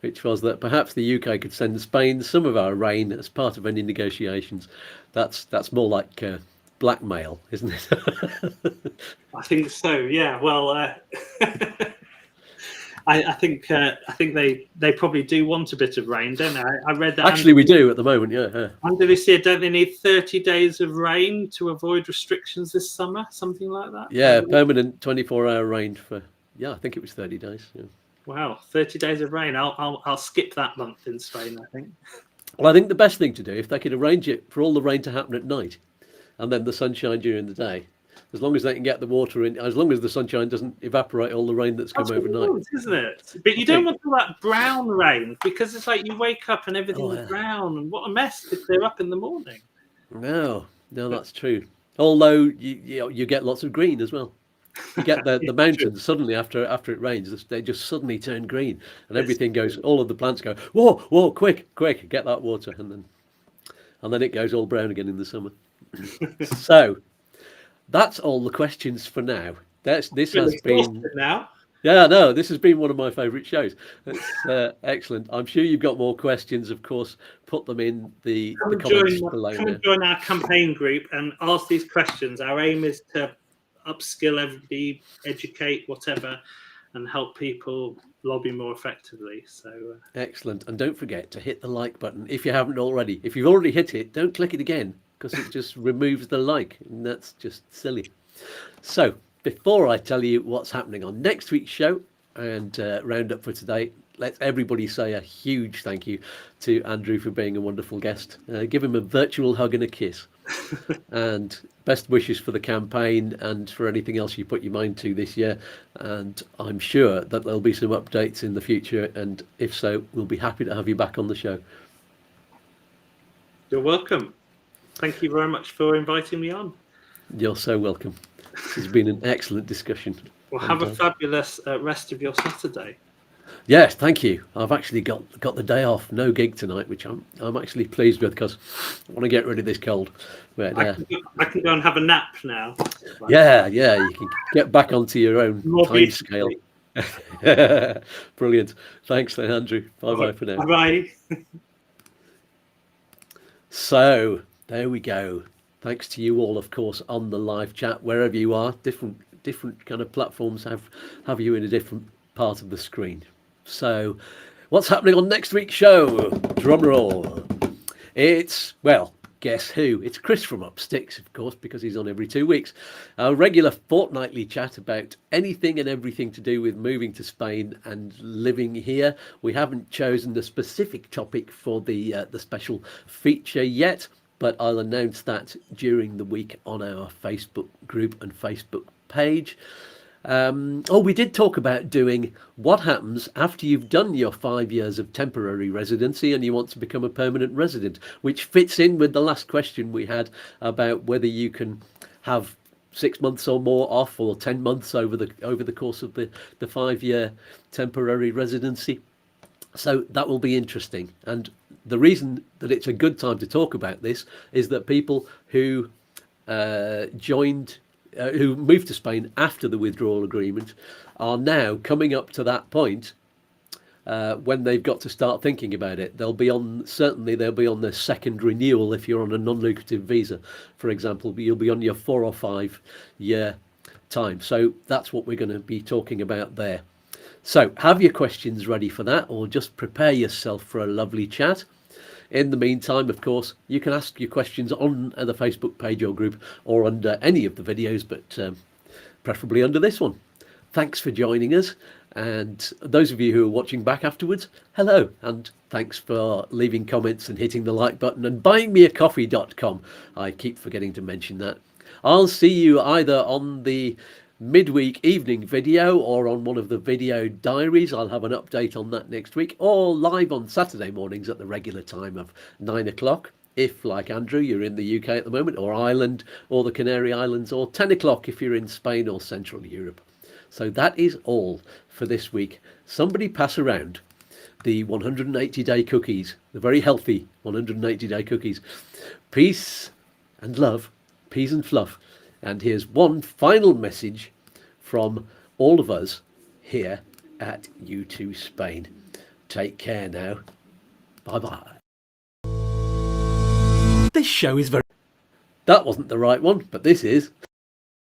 Speaker 1: which was that perhaps the UK could send Spain some of our rain as part of any negotiations. That's more like blackmail, isn't it?
Speaker 2: I think so. Yeah. Well, I think they probably do want a bit of rain, don't they? I read that.
Speaker 1: Actually, we do at the moment. Yeah.
Speaker 2: Under this year, don't they need 30 days of rain to avoid restrictions this summer? Something like that.
Speaker 1: Yeah, permanent 24-hour rain for. Yeah, I think it was 30 days. Yeah.
Speaker 2: Wow, 30 days of rain. I'll skip that month in Spain, I think.
Speaker 1: Well, I think the best thing to do, if they could arrange it for all the rain to happen at night and then the sunshine during the day, as long as they can get the water in, as long as the sunshine doesn't evaporate all the rain that's come
Speaker 2: That's what
Speaker 1: overnight.
Speaker 2: you want, isn't it? But you don't want all that brown rain, because it's like you wake up and everything's brown, and what a mess to clear up in the morning.
Speaker 1: No, that's true. Although you get lots of green as well. You get the mountains suddenly after it rains, they just suddenly turn green, and everything goes. All of the plants go, whoa, quick, get that water, and then it goes all brown again in the summer. So that's all the questions for now. This has been
Speaker 2: now.
Speaker 1: Yeah, no, this has been one of my favourite shows. It's excellent. I'm sure you've got more questions. Of course, put them in the comments below.
Speaker 2: Come and join our campaign group and ask these questions. Our aim is to upskill everybody, educate, whatever, and help people lobby more effectively. So
Speaker 1: excellent. And don't forget to hit the like button if you haven't already. If you've already hit it, don't click it again, because it just removes the like, and that's just silly. So before I tell you what's happening on next week's show and roundup for today, let everybody say a huge thank you to Andrew for being a wonderful guest. Give him a virtual hug and a kiss. And best wishes for the campaign and for anything else you put your mind to this year. And I'm sure that there'll be some updates in the future. And if so, we'll be happy to have you back on the show.
Speaker 2: You're welcome. Thank you very much for inviting me on.
Speaker 1: You're so welcome. It's been an excellent discussion.
Speaker 2: Well, have a fabulous rest of your Saturday.
Speaker 1: Yes, thank you. I've actually got the day off, no gig tonight, which I'm actually pleased with, because I want to get rid of this cold. But,
Speaker 2: I can go and have a nap now.
Speaker 1: Yeah, you can get back onto your own time scale. Brilliant. Thanks then, Andrew. Bye for now.
Speaker 2: Bye.
Speaker 1: So there we go. Thanks to you all, of course, on the live chat, wherever you are. Different kind of platforms have you in a different part of the screen. So what's happening on next week's show? Drum roll. It's, well, guess who? It's Chris from Upsticks, of course, because he's on every 2 weeks. Our regular fortnightly chat about anything and everything to do with moving to Spain and living here. We haven't chosen the specific topic for the special feature yet, but I'll announce that during the week on our Facebook group and Facebook page. We did talk about doing what happens after you've done your 5 years of temporary residency and you want to become a permanent resident, which fits in with the last question we had about whether you can have 6 months or more off, or 10 months over the course of the 5 year temporary residency. So that will be interesting. And the reason that it's a good time to talk about this is that people who who moved to Spain after the withdrawal agreement are now coming up to that point when they've got to start thinking about it. They'll be on their second renewal if you're on a non-lucrative visa, for example. You'll be on your 4 or 5 year time. So that's what we're going to be talking about there. So have your questions ready for that, or just prepare yourself for a lovely chat. In the meantime, of course, you can ask your questions on the Facebook page or group, or under any of the videos, but preferably under this one. Thanks for joining us. And those of you who are watching back afterwards, hello. And thanks for leaving comments and hitting the like button and buyingmeacoffee.com. I keep forgetting to mention that. I'll see you either on the midweek evening video or on one of the video diaries. I'll have an update on that next week, or live on Saturday mornings at the regular time of 9 o'clock. If, like Andrew, you're in the UK at the moment, or Ireland, or the Canary Islands, or 10 o'clock if you're in Spain or Central Europe. So that is all for this week. Somebody pass around the 180-day cookies, the very healthy 180-day cookies. Peace and love, peas and fluff. And here's one final message from all of us here at YouTooSpain. Take care now. Bye-bye.
Speaker 3: This show is very...
Speaker 1: That wasn't the right one, but this is.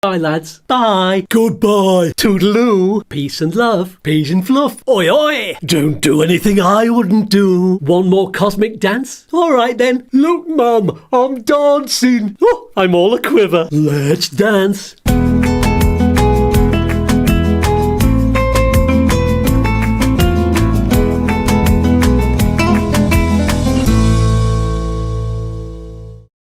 Speaker 3: Bye, lads. Bye. Goodbye. Toodaloo. Peace and love. Peas and fluff. Oi, oi. Don't do anything I wouldn't do. One more cosmic dance? All right, then. Look, Mum, I'm dancing. Oh, I'm all a quiver. Let's dance.